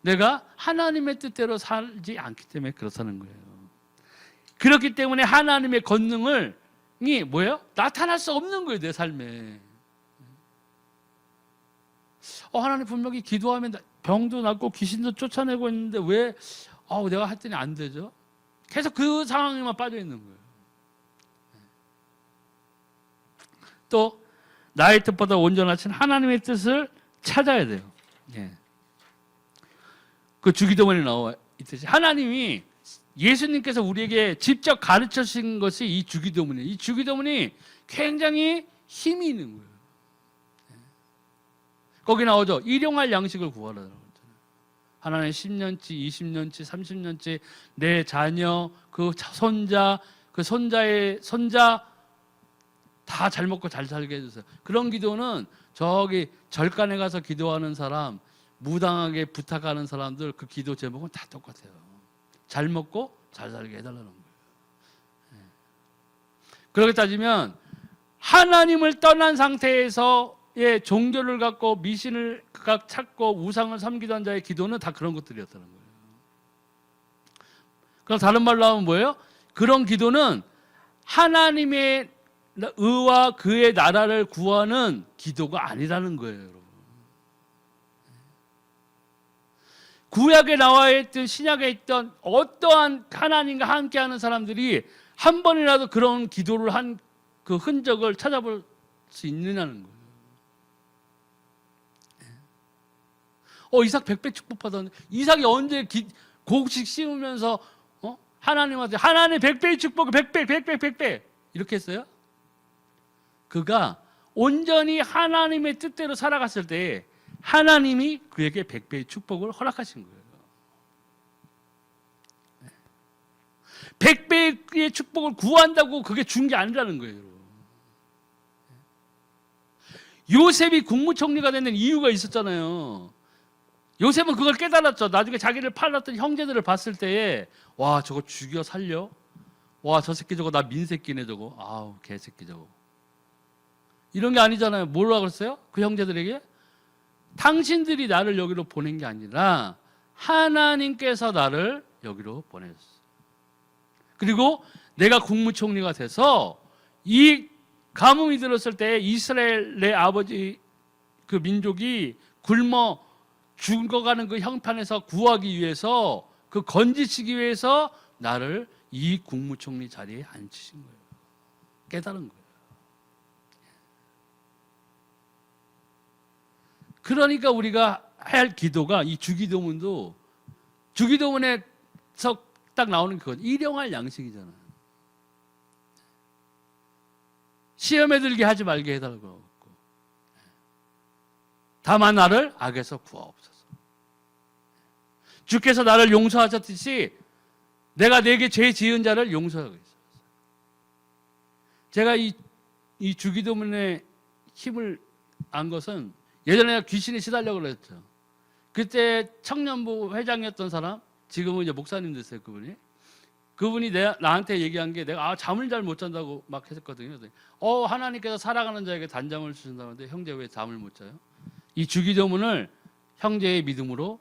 내가 하나님의 뜻대로 살지 않기 때문에 그렇다는 거예요. 그렇기 때문에 하나님의 권능이 뭐예요? 나타날 수 없는 거예요. 내 삶에. 하나님 분명히 기도하면 병도 낫고 귀신도 쫓아내고 있는데 왜 내가 했더니 안 되죠. 계속 그 상황에만 빠져 있는 거예요. 또 나의 뜻보다 온전하신 하나님의 뜻을 찾아야 돼요. 그 주기도문에 나와 있듯이 하나님이 예수님께서 우리에게 직접 가르쳐 주신 것이 이 주기도문이에요. 이 주기도문이 굉장히 힘이 있는 거예요. 거기 나오죠. 일용할 양식을 구하라. 하나님 10년치, 20년치, 30년치 내 자녀, 그 손자, 그 손자의 손자 다 잘 먹고 잘 살게 해주세요. 그런 기도는 저기 절간에 가서 기도하는 사람, 무당하게 부탁하는 사람들 그 기도 제목은 다 똑같아요. 잘 먹고 잘 살게 해달라는 거예요. 그렇게 따지면 하나님을 떠난 상태에서의 종교를 갖고 미신을 찾고 우상을 섬기던 자의 기도는 다 그런 것들이었다는 거예요. 그럼 다른 말로 하면 뭐예요? 그런 기도는 하나님의 의와 그의 나라를 구하는 기도가 아니라는 거예요, 여러분. 구약에 나와 있던 신약에 있던 어떠한 하나님과 함께하는 사람들이 한 번이라도 그런 기도를 한 그 흔적을 찾아볼 수 있느냐는 거예요. 이삭 100배 축복 받았는데 이삭이 언제 곡식 씌우면서 하나님한테 하나님 100배의 축복 100배 이렇게 했어요? 그가 온전히 하나님의 뜻대로 살아갔을 때 하나님이 그에게 100배의 축복을 허락하신 거예요. 100배의 축복을 구한다고 그게 준 게 아니라는 거예요. 여러분. 요셉이 국무총리가 되는 이유가 있었잖아요. 요셉은 그걸 깨달았죠. 나중에 자기를 팔았던 형제들을 봤을 때에 와 저거 죽여 살려? 와 저 새끼 저거 나 민새끼네 저거. 아우 개새끼 저거. 이런 게 아니잖아요. 뭐라고 그랬어요? 그 형제들에게 당신들이 나를 여기로 보낸 게 아니라 하나님께서 나를 여기로 보내셨어요. 그리고 내가 국무총리가 돼서 이 가뭄이 들었을 때 이스라엘의 아버지 그 민족이 굶어 죽어가는 그 형편에서 구하기 위해서 그 건지시기 위해서 나를 이 국무총리 자리에 앉히신 거예요. 깨달은 거예요. 그러니까 우리가 할 기도가 이 주기도문도 주기도문에서 딱 나오는 그건 일용할 양식이잖아요. 시험에 들게 하지 말게 해달라고. 다만 나를 악에서 구하옵소서. 주께서 나를 용서하셨듯이 내가 내게 죄 지은 자를 용서하겠소서. 제가 이 주기도문의 힘을 안 것은 예전에 귀신에 시달려고 그랬죠. 그때 청년부 회장이었던 사람, 지금은 이제 목사님 됐어요, 그분이 나한테 얘기한 게 내가 잠을 잘 못 잔다고 막 했었거든요. 하나님께서 살아가는 자에게 단잠을 주신다고 하는데 형제 왜 잠을 못 자요? 이 주기도문을 형제의 믿음으로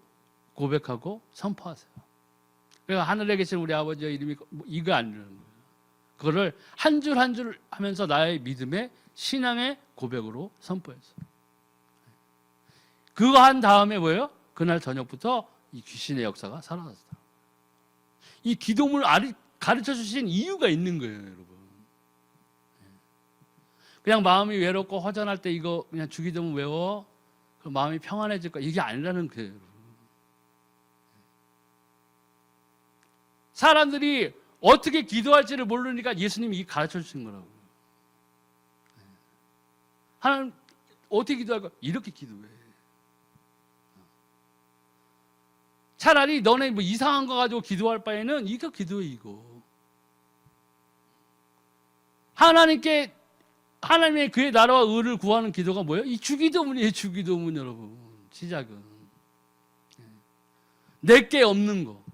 고백하고 선포하세요. 그러니까 하늘에 계신 우리 아버지의 이름이 이거 아니라는 거예요. 그거를 한 줄 한 줄 하면서 나의 믿음의 신앙의 고백으로 선포했어요. 그거 한 다음에 뭐예요? 그날 저녁부터 이 귀신의 역사가 사라졌어요. 이 기도문을 가르쳐 주신 이유가 있는 거예요, 여러분. 그냥 마음이 외롭고 허전할 때 이거 그냥 주기도문 외워. 그럼 마음이 평안해질 거야. 이게 아니라는 거예요, 여러분. 사람들이 어떻게 기도할지를 모르니까 예수님이 이 가르쳐 주신 거라고요. 하나님 어떻게 기도할까? 이렇게 기도해. 차라리 너네 뭐 이상한 거 가지고 기도할 바에는 이거 기도해 이거. 하나님의 그의 나라와 의를 구하는 기도가 뭐예요? 이 주기도문이에요. 주기도문 여러분. 시작은 내게 없는 거.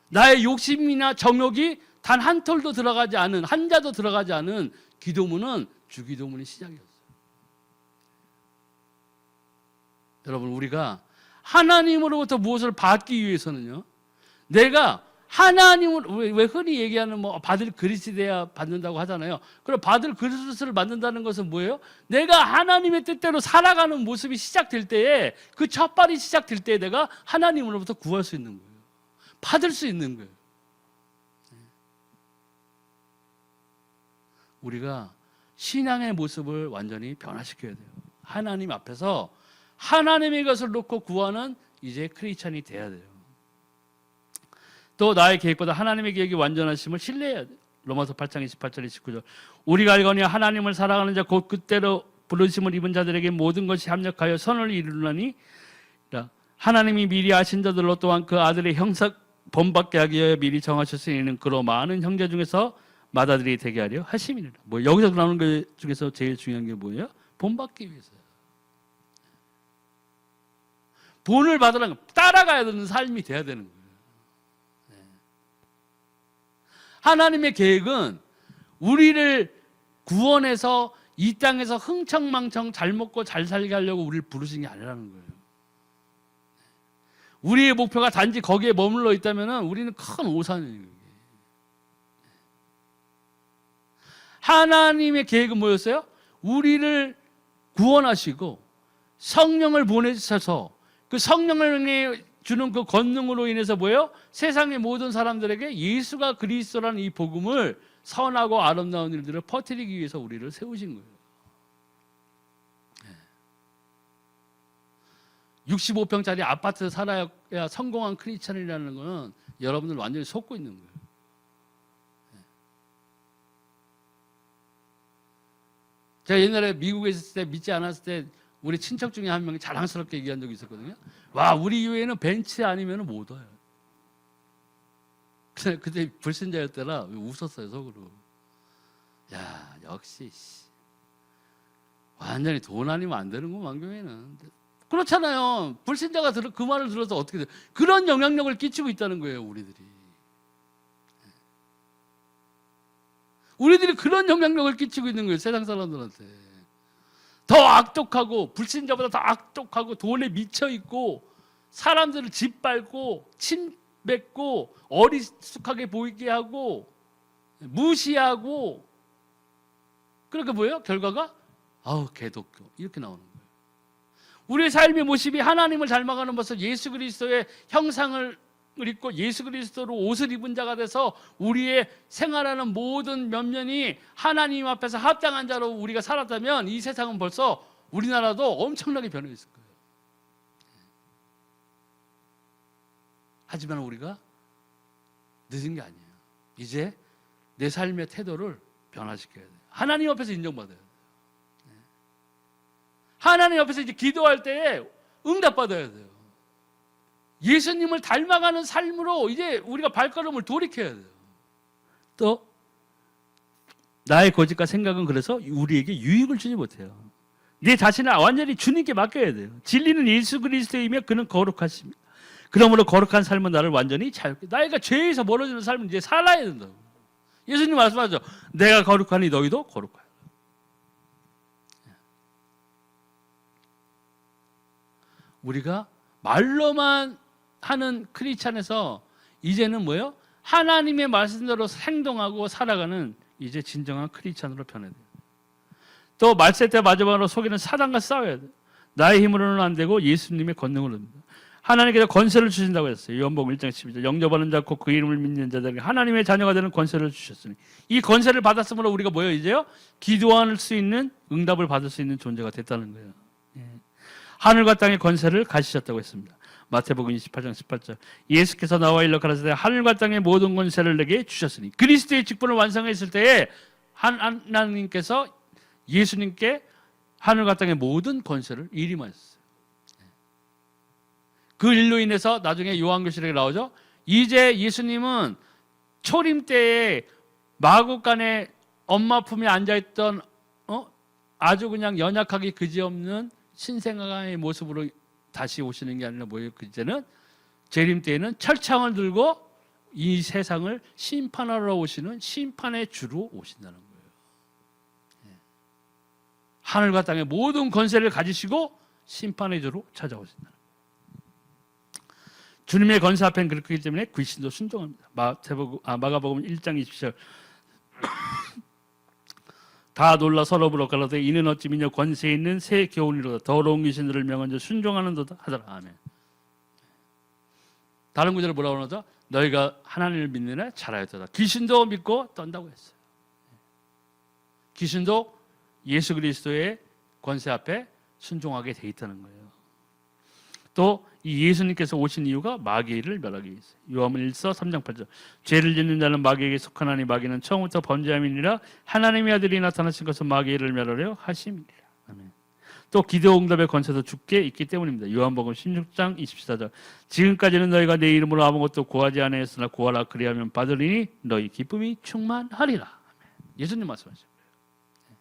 나의 욕심이나 정욕이 단 한 톨도 들어가지 않은, 한 자도 들어가지 않은 기도문은 주기도문의 시작이었어요. 여러분, 우리가 하나님으로부터 무엇을 받기 위해서는요, 내가 하나님을 왜 흔히 얘기하는 뭐 받을 그릇이 돼야 받는다고 하잖아요. 그럼 받을 그릇을 만든다는 것은 뭐예요? 내가 하나님의 뜻대로 살아가는 모습이 시작될 때에, 그 첫발이 시작될 때에 내가 하나님으로부터 구할 수 있는 거예요. 받을 수 있는 거예요. 우리가 신앙의 모습을 완전히 변화시켜야 돼요. 하나님 앞에서 하나님의 것을 놓고 구하는 이제 크리스찬이 돼야 돼요. 또 나의 계획보다 하나님의 계획이 완전하심을 신뢰해야 돼요. 로마서 8장 28절 29절. 우리가 알거니 하나님을 사랑하는 자 곧 그때로 부르심을 입은 자들에게 모든 것이 합력하여 선을 이루나니, 하나님이 미리 아신 자들로 또한 그 아들의 형상 본받게 하기 위하여 미리 정하셨으니 그로 많은 형제 중에서 맏아들이 되게 하려 하심이니라. 뭐 여기서 나오는 것 중에서 제일 중요한 게 뭐예요? 본받기 위해서요. 본을 받으려면 따라가야 되는 삶이 돼야 되는 거예요. 하나님의 계획은 우리를 구원해서 이 땅에서 흥청망청 잘 먹고 잘 살게 하려고 우리를 부르신 게 아니라는 거예요. 우리의 목표가 단지 거기에 머물러 있다면 우리는 큰 오산이에요. 하나님의 계획은 뭐였어요? 우리를 구원하시고 성령을 보내주셔서 그 성령을 주는 그 권능으로 인해서 뭐예요? 세상의 모든 사람들에게 예수가 그리스도라는 이 복음을, 선하고 아름다운 일들을 퍼뜨리기 위해서 우리를 세우신 거예요. 65평짜리 아파트 살아야 성공한 크리스찬이라는 거는 여러분들 완전히 속고 있는 거예요. 제가 옛날에 미국에 있을 때, 믿지 않았을 때 우리 친척 중에 한 명이 자랑스럽게 얘기한 적이 있었거든요. 와, 우리 교회는 벤츠 아니면 못 와요. 그때 불신자였더라. 웃었어요, 속으로. 야, 역시 완전히 돈 아니면 안 되는구만, 교회는. 그렇잖아요. 불신자가 그 말을 들어서 어떻게 돼요? 그런 영향력을 끼치고 있다는 거예요, 우리들이. 우리들이 그런 영향력을 끼치고 있는 거예요, 세상 사람들한테. 더 악독하고, 불신자보다 더 악독하고, 돈에 미쳐있고, 사람들을 짓밟고, 침뱉고, 어리숙하게 보이게 하고, 무시하고, 그러니까 뭐예요? 결과가 개독교, 이렇게 나오는 거예요. 우리의 삶의 모습이 하나님을 닮아가는 모습, 예수 그리스도의 형상을 입고 예수 그리스도로 옷을 입은 자가 돼서 우리의 생활하는 모든 면면이 하나님 앞에서 합당한 자로 우리가 살았다면 이 세상은 벌써, 우리나라도 엄청나게 변해 있을 거예요. 하지만 우리가 늦은 게 아니에요. 이제 내 삶의 태도를 변화시켜야 돼요. 하나님 앞에서 인정받아야 돼요. 하나님 앞에서 이제 기도할 때에 응답받아야 돼요. 예수님을 닮아가는 삶으로 이제 우리가 발걸음을 돌이켜야 돼요. 또 나의 고집과 생각은 그래서 우리에게 유익을 주지 못해요. 내 자신을 완전히 주님께 맡겨야 돼요. 진리는 예수 그리스도이며 그는 거룩하십니다. 그러므로 거룩한 삶은 나를 완전히 자유롭게, 나이가 죄에서 멀어지는 삶은 이제 살아야 된다고. 예수님 말씀하죠. 내가 거룩하니 너희도 거룩하라. 우리가 말로만 하는 크리스찬에서 이제는 뭐예요? 하나님의 말씀대로 행동하고 살아가는 이제 진정한 크리스찬으로 변해야 돼요. 또 말세 때 마지막으로 속이는 사단과 싸워야 돼요. 나의 힘으로는 안 되고 예수님의 권능으로입니다. 하나님께서 권세를 주신다고 했어요. 요한복음 1장 12절. 영접하는 자 곧 그 이름을 믿는 자들에게 하나님의 자녀가 되는 권세를 주셨으니, 이 권세를 받았으므로 우리가 뭐예요? 이제요? 기도할 수 있는, 응답을 받을 수 있는 존재가 됐다는 거예요. 하늘과 땅의 권세를 가지셨다고 했습니다. 마태복음 28장 18절. 예수께서 나와 일러 가라사대 하늘과 땅의 모든 권세를 내게 주셨으니, 그리스도의 직분을 완성했을 때에 하나님께서 예수님께 하늘과 땅의 모든 권세를 일임하셨어요. 그 일로 인해서 나중에 요한계시록에 나오죠. 이제 예수님은 초림 때에 마구간에 엄마 품에 앉아있던 아주 그냥 연약하게 그지없는 신생아의 모습으로 다시 오시는 게 아니라 뭐예요? 그제는 재림 때에는 철창을 들고 이 세상을 심판하러 오시는 심판의 주로 오신다는 거예요. 하늘과 땅의 모든 권세를 가지시고 심판의 주로 찾아오신다는 거예요. 주님의 권세 앞엔 그렇기 때문에 귀신도 순종합니다. 마가복음 1장 20절 다 놀라 서로 부러 가로되 이는 어찌 미녀 권세 있는 새 교훈이로다 더러운 귀신들을 명한 자 순종하는도다 하더라. 아멘. 다른 구절을 뭐라고 하노다? 너희가 하나님을 믿느냐 잘하였도다. 귀신도 믿고 떤다고 했어요. 귀신도 예수 그리스도의 권세 앞에 순종하게 돼 있다는 거예요. 또 이 예수님께서 오신 이유가 마귀를 멸하기 위해서. 요한복음 1서 3장 8절 죄를 짓는 자는 마귀에게 속하나니 마귀는 처음부터 범죄함이니라 하나님의 아들이 나타나신 것은 마귀를 멸하려 하심이니라. 아멘. 또 기도 응답의 권세도 주께 있기 때문입니다. 요한복음 16장 24절 지금까지는 너희가 내 이름으로 아무것도 구하지 아니하였으나 구하라 그리하면 받으리니 너희 기쁨이 충만하리라. 아멘. 예수님 말씀하신 거예요.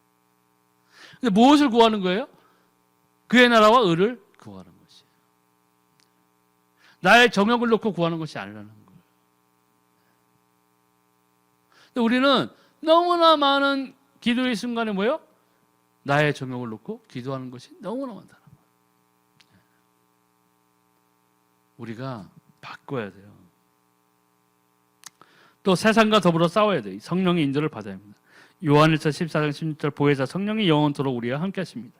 근데 무엇을 구하는 거예요? 그의 나라와 의를 구하는 것이에요. 나의 정욕을 놓고 구하는 것이 아니라는 거예요. 근데 우리는 너무나 많은 기도의 순간에 뭐예요? 나의 정욕을 놓고 기도하는 것이 너무나 많다는 거예요. 우리가 바꿔야 돼요. 또 세상과 더불어 싸워야 돼요. 성령의 인도를 받아야 합니다. 요한일서 14장 16절 보혜사 성령이 영원토록 우리와 함께 하십니다.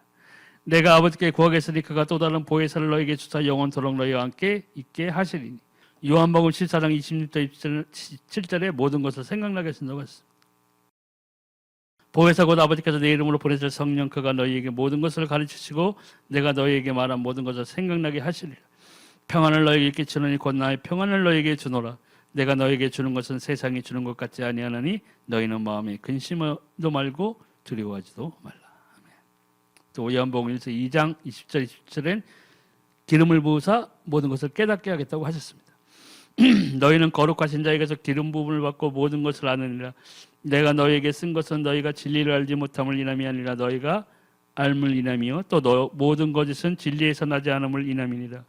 내가 아버지께 구하겠으니 그가 또 다른 보혜사를 너에게 주사 영원토록 너희와 함께 있게 하시리니. 요한복음 14장 26절 27절에 모든 것을 생각나게 하신다고 했습니다. 보혜사 곧 아버지께서 내 이름으로 보내실 성령 그가 너희에게 모든 것을 가르치시고 내가 너희에게 말한 모든 것을 생각나게 하시리라. 평안을 너희에게 끼치노니 곧 나의 평안을 너희에게 주노라. 내가 너희에게 주는 것은 세상이 주는 것 같지 아니하나니 너희는 마음에 근심도 말고 두려워하지도 말라. 또 요한복음 1서 2장 20절 27절엔 기름을 부으사 모든 것을 깨닫게 하겠다고 하셨습니다. 너희는 거룩하신 자에게서 기름 부음을 받고 모든 것을 아느니라. 내가 너희에게 쓴 것은 너희가 진리를 알지 못함을 인함이 아니라 너희가 알물 인함이요 또 모든 거짓은 진리에서 나지 않음을 인함이니라.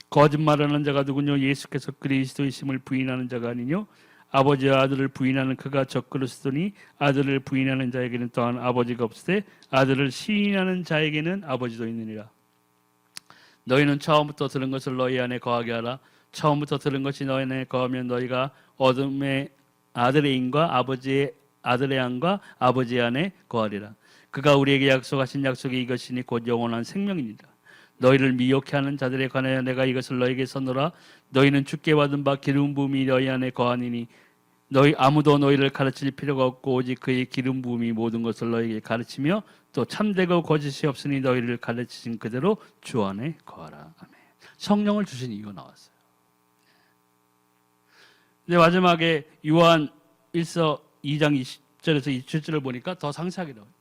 거짓말하는 자가 누구뇨? 예수께서 그리스도이심을 부인하는 자가 아니뇨? 아버지와 아들을 부인하는 그가 적그리스도니 아들을 부인하는 자에게는 또한 아버지가 없으되 아들을 시인하는 자에게는 아버지도 있느니라. 너희는 처음부터 들은 것을 너희 안에 거하게 하라. 처음부터 들은 것이 너희 안에 거하면 너희가 어둠의 아들의 인과 아버지의 아들의 안과 아버지의 안에 거하리라. 그가 우리에게 약속하신 약속이 이것이니 곧 영원한 생명이니라. 너희를 미혹해 하는 자들에 관하여 내가 이것을 너희에게 선노라. 너희는 주께 받은 바 기름 부음이 너희 안에 거하니니 너희 아무도 너희를 가르칠 필요가 없고 오직 그의 기름 부음이 모든 것을 너희에게 가르치며 또 참되고 거짓이 없으니 너희를 가르치신 그대로 주 안에 거하라. 아멘. 성령을 주신 이유가 나왔어요. 근데 마지막에 요한 1서 2장 20절에서 27절을 보니까 더 상세하게 나왔죠.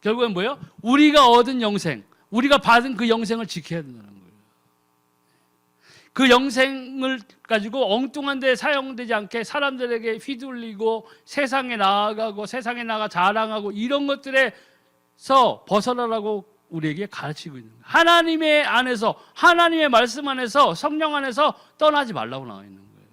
결국엔 뭐예요? 우리가 얻은 영생, 우리가 받은 그 영생을 지켜야 된다는 거예요. 그 영생을 가지고 엉뚱한 데 사용되지 않게 사람들에게 휘둘리고 세상에 나아가고 세상에 나가 자랑하고 이런 것들에서 벗어나라고 우리에게 가르치고 있는 거예요. 하나님의 안에서, 하나님의 말씀 안에서, 성령 안에서 떠나지 말라고 나와 있는 거예요.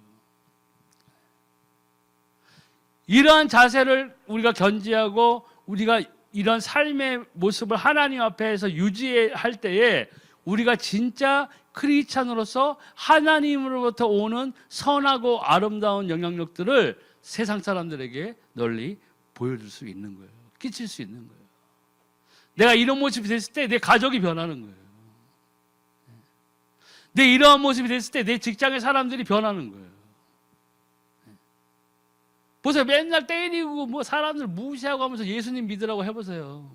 이러한 자세를 우리가 견지하고 우리가 이런 삶의 모습을 하나님 앞에서 유지할 때에 우리가 진짜 크리스찬으로서 하나님으로부터 오는 선하고 아름다운 영향력들을 세상 사람들에게 널리 보여줄 수 있는 거예요. 끼칠 수 있는 거예요. 내가 이런 모습이 됐을 때 내 가족이 변하는 거예요. 내 이러한 모습이 됐을 때 내 직장의 사람들이 변하는 거예요. 보세요. 맨날 때리고 뭐 사람들 무시하고 하면서 예수님 믿으라고 해보세요.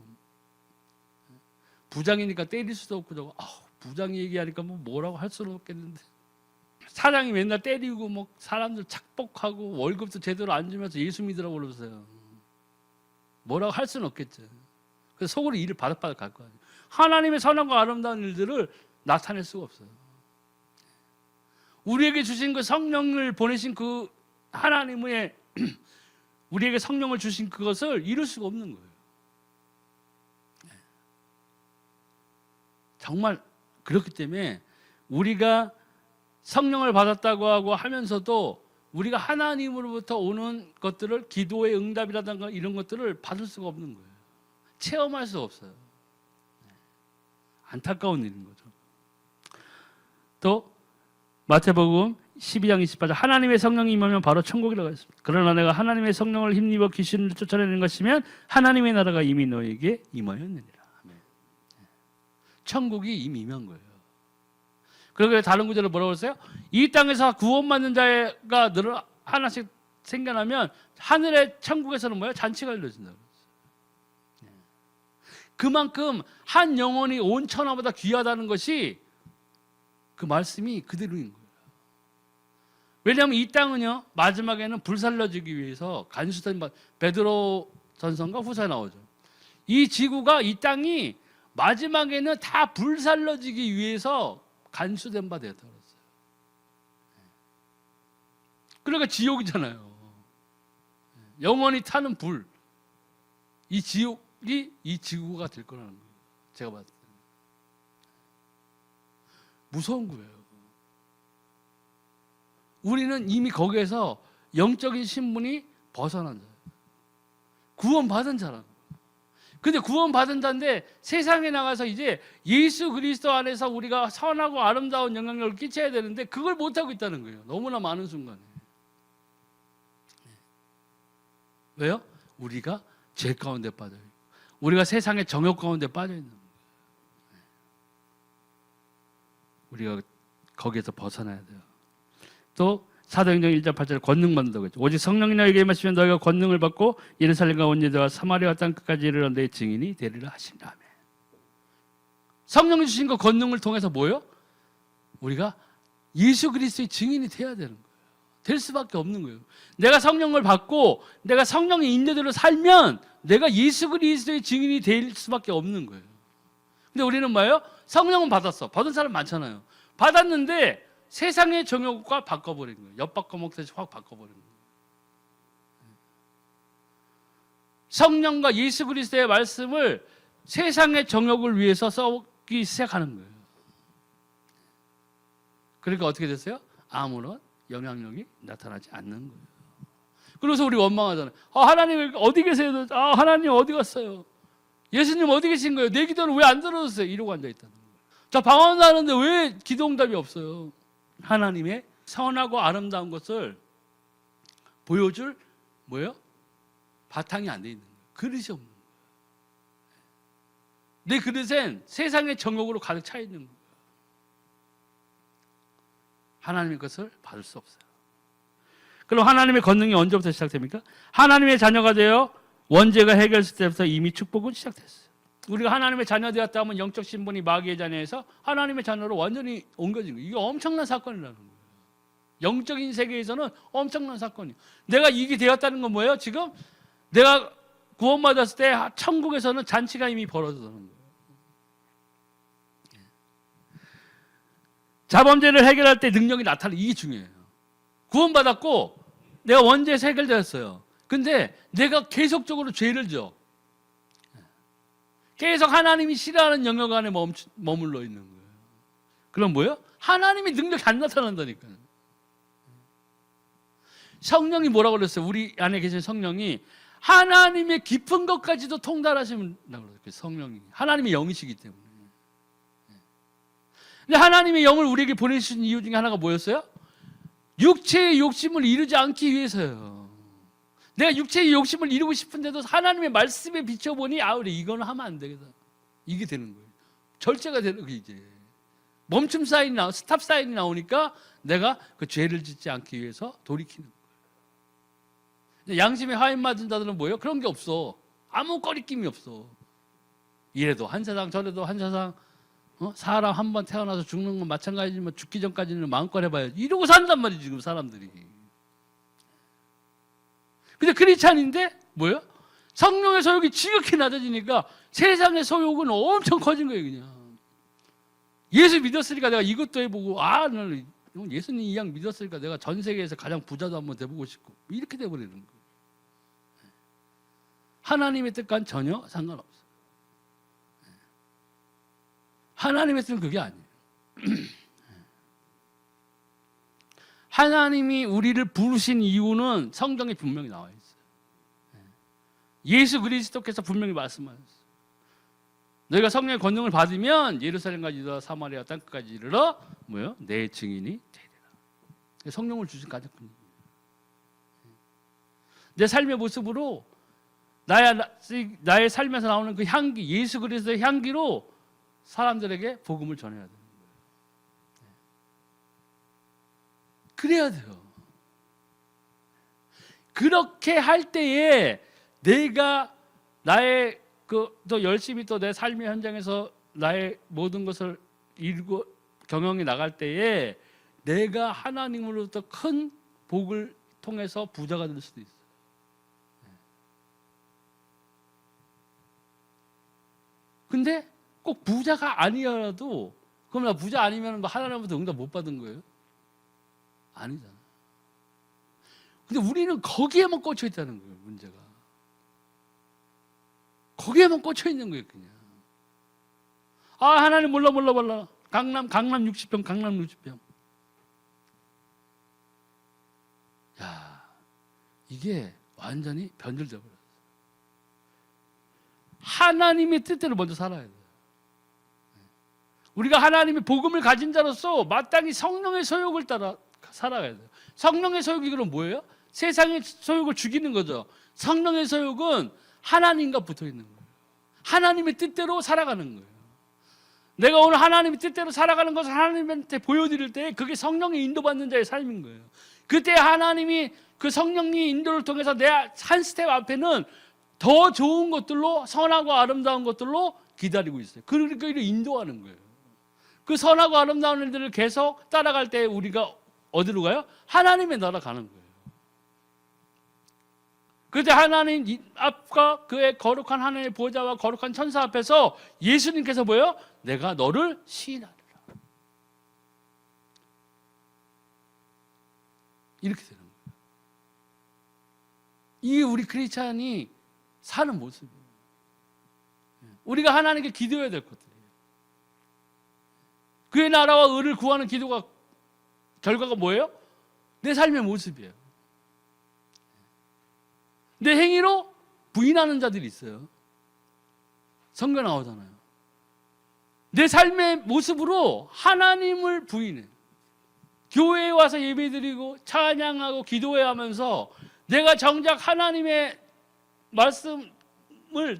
부장이니까 때릴 수도 없고 부장 얘기하니까 뭐라고 할 수는 없겠는데 사장이 맨날 때리고 뭐 사람들 착복하고 월급도 제대로 안 주면서 예수 믿으라고 그러세요. 뭐라고 할 수는 없겠죠. 그래서 속으로 일을 바득바득 갈 거예요. 하나님의 선한과 아름다운 일들을 나타낼 수가 없어요. 우리에게 주신 그 성령을 보내신 그 하나님의 우리에게 성령을 주신 그것을 이룰 수가 없는 거예요. 정말 그렇기 때문에 우리가 성령을 받았다고 하고 하면서도 우리가 하나님으로부터 오는 것들을 기도의 응답이라든가 이런 것들을 받을 수가 없는 거예요. 체험할 수 없어요. 안타까운 일인 거죠. 또 마태복음 12장 28절 하나님의 성령이 임하면 바로 천국이라고 했습니다. 그러나 내가 하나님의 성령을 힘입어 귀신을 쫓아내는 것이면 하나님의 나라가 이미 너에게 임하였느니라. 아멘. 천국이 이미 임한 거예요. 그러니까 다른 구절을 뭐라고 했어요? 이 땅에서 구원받는 자가 늘 하나씩 생겨나면 하늘의 천국에서는 뭐예요? 잔치가 이루어진다고 그랬어요. 그만큼 한 영혼이 온 천하보다 귀하다는 것이 그 말씀이 그대로인 거예요. 왜냐하면 이 땅은요 마지막에는 불살라지기 위해서 간수된 베드로 전서인가 후서에 나오죠. 이 지구가 이 땅이 마지막에는 다 불살라지기 위해서 간수된 바 되었다고 그랬어요. 그러니까 지옥이잖아요. 영원히 타는 불. 이 지옥이 이 지구가 될 거라는 거예요. 제가 봤을 때 무서운 거예요. 우리는 이미 거기에서 영적인 신분이 벗어난 자예요. 구원받은 자라는 거예요. 근데 구원받은 자인데 세상에 나가서 이제 예수 그리스도 안에서 우리가 선하고 아름다운 영향력을 끼쳐야 되는데 그걸 못하고 있다는 거예요. 너무나 많은 순간에. 왜요? 우리가 죄 가운데 빠져 있고 우리가 세상의 정욕 가운데 빠져 있는 거예요. 우리가 거기에서 벗어나야 돼요. 또 사도행전 1장 8절에 권능 받는다고 했죠. 오직 성령이 너에게 임하시면 너희가 권능을 받고 예루살렘과 온 유대와 사마리아 땅 끝까지 이르러 내 증인이 되리라 하신다. 아멘. 성령이 주신 그 권능을 통해서 뭐예요? 우리가 예수 그리스도의 증인이 돼야 되는 거예요. 될 수밖에 없는 거예요. 내가 성령을 받고 내가 성령의 인도대로 살면 내가 예수 그리스도의 증인이 될 수밖에 없는 거예요. 근데 우리는 뭐예요? 성령은 받았어. 받은 사람 많잖아요. 받았는데 세상의 정욕과 바꿔버린 거예요. 엿바꿔 먹듯이 확 바꿔버린 거예요. 성령과 예수 그리스도의 말씀을 세상의 정욕을 위해서 써기 시작하는 거예요. 그러니까 어떻게 됐어요? 아무런 영향력이 나타나지 않는 거예요. 그래서 우리 원망하잖아요. 하나님 어디 계세요? 하나님 어디 갔어요? 예수님 어디 계신 거예요? 내 기도는 왜 안 들어줬어요? 이러고 앉아있다는 거예요. 자, 방언도 하는데 왜 기도 응답이 없어요? 하나님의 선하고 아름다운 것을 보여줄 뭐예요? 바탕이 안 돼 있는 거예요. 그릇이 없는 거예요. 내 그릇엔 세상의 정욕으로 가득 차 있는 거예요. 하나님의 것을 받을 수 없어요. 그럼 하나님의 권능이 언제부터 시작됩니까? 하나님의 자녀가 되어 원죄가 해결됐을 때부터 이미 축복은 시작됐어요. 우리가 하나님의 자녀 되었다 하면 영적 신분이 마귀의 자녀에서 하나님의 자녀로 완전히 옮겨진 거예요. 이게 엄청난 사건이라는 거예요. 영적인 세계에서는 엄청난 사건이에요. 내가 이게 되었다는 건 뭐예요? 지금 내가 구원받았을 때 천국에서는 잔치가 이미 벌어졌다는 거예요. 자범죄를 해결할 때 능력이 나타나는 이게 중요해요. 구원받았고 내가 원죄에서 해결되었어요. 근데 내가 계속적으로 죄를 져. 계속 하나님이 싫어하는 영역 안에 머물러 있는 거예요. 그럼 뭐예요? 하나님의 능력이 안 나타난다니까요. 성령이 뭐라고 그랬어요? 우리 안에 계신 성령이 하나님의 깊은 것까지도 통달하신다고 그랬어요. 성령이 하나님의 영이시기 때문에. 근데 하나님의 영을 우리에게 보내주신 이유 중에 하나가 뭐였어요? 육체의 욕심을 이루지 않기 위해서요. 내가 육체의 욕심을 이루고 싶은데도 하나님의 말씀에 비춰보니 그래 이거는 하면 안 되겠다. 이게 되는 거예요. 절제가 되는 거예요. 이제 멈춤 사인이 스탑 사인이 나오니까 내가 그 죄를 짓지 않기 위해서 돌이키는 거예요. 양심에 하인 맞은 자들은 뭐예요? 그런 게 없어. 아무 거리낌이 없어. 이래도 한 세상 저래도 한 세상. 사람 한 번 태어나서 죽는 건 마찬가지지만 죽기 전까지는 마음껏 해봐야지. 이러고 산단 말이지 지금 사람들이. 근데 크리스찬인데 뭐예요? 성령의 소욕이 지극히 낮아지니까 세상의 소욕은 엄청 커진 거예요. 그냥 예수 믿었으니까 내가 이것도 해보고 나는 예수님 이 양 믿었으니까 내가 전 세계에서 가장 부자도 한번 돼보고 싶고 이렇게 돼버리는 거예요. 하나님의 뜻과는 전혀 상관없어요. 하나님의 뜻은 그게 아니에요. 하나님이 우리를 부르신 이유는 성경에 분명히 나와 있어요. 예수 그리스도께서 분명히 말씀하셨어요. 너희가 성령의 권능을 받으면 예루살렘과 유다 사마리아 땅끝까지 이르러 뭐요? 내 증인이 되리라. 성령을 주신 가장 큰 이유. 내 삶의 모습으로 나의 삶에서 나오는 그 향기, 예수 그리스도의 향기로 사람들에게 복음을 전해야 되는 거예요. 그래야 돼요. 그렇게 할 때에 내가 나의 또 열심히 또 내 삶의 현장에서 나의 모든 것을 이루고 경영해 나갈 때에 내가 하나님으로부터 큰 복을 통해서 부자가 될 수도 있어요. 근데 꼭 부자가 아니어도 그럼 나 부자 아니면 뭐 하나님부터 응답 못 받은 거예요? 아니잖아. 근데 우리는 거기에만 꽂혀 있다는 거예요, 문제가. 거기에만 꽂혀 있는 거예요, 그냥. 아, 하나님 몰라. 강남 60평, 강남 60평. 야, 이게 완전히 변질돼 버렸어요. 하나님의 뜻대로 먼저 살아야 돼요. 우리가 하나님의 복음을 가진 자로서 마땅히 성령의 소욕을 따라 살아가야 돼요. 성령의 소욕이 그럼 뭐예요? 세상의 소욕을 죽이는 거죠. 성령의 소욕은 하나님과 붙어 있는 거예요. 하나님의 뜻대로 살아가는 거예요. 내가 오늘 하나님의 뜻대로 살아가는 것을 하나님한테 보여드릴 때 그게 성령의 인도받는 자의 삶인 거예요. 그때 하나님이 그 성령의 인도를 통해서 내 한 스텝 앞에는 더 좋은 것들로, 선하고 아름다운 것들로 기다리고 있어요. 그러니까 이를 인도하는 거예요. 그 선하고 아름다운 일들을 계속 따라갈 때 우리가 어디로 가요? 하나님의 나라 가는 거예요. 그때 하나님 앞과 그의 거룩한 하나님의 보좌와 거룩한 천사 앞에서 예수님께서 뭐예요? 내가 너를 시인하리라. 이렇게 되는 거예요. 이게 우리 크리스찬이 사는 모습이에요. 우리가 하나님께 기도해야 될 것들이에요. 그의 나라와 의를 구하는 기도가 결과가 뭐예요? 내 삶의 모습이에요. 내 행위로 부인하는 자들이 있어요. 성경 나오잖아요. 내 삶의 모습으로 하나님을 부인해. 교회에 와서 예배드리고 찬양하고 기도해 하면서 내가 정작 하나님의 말씀을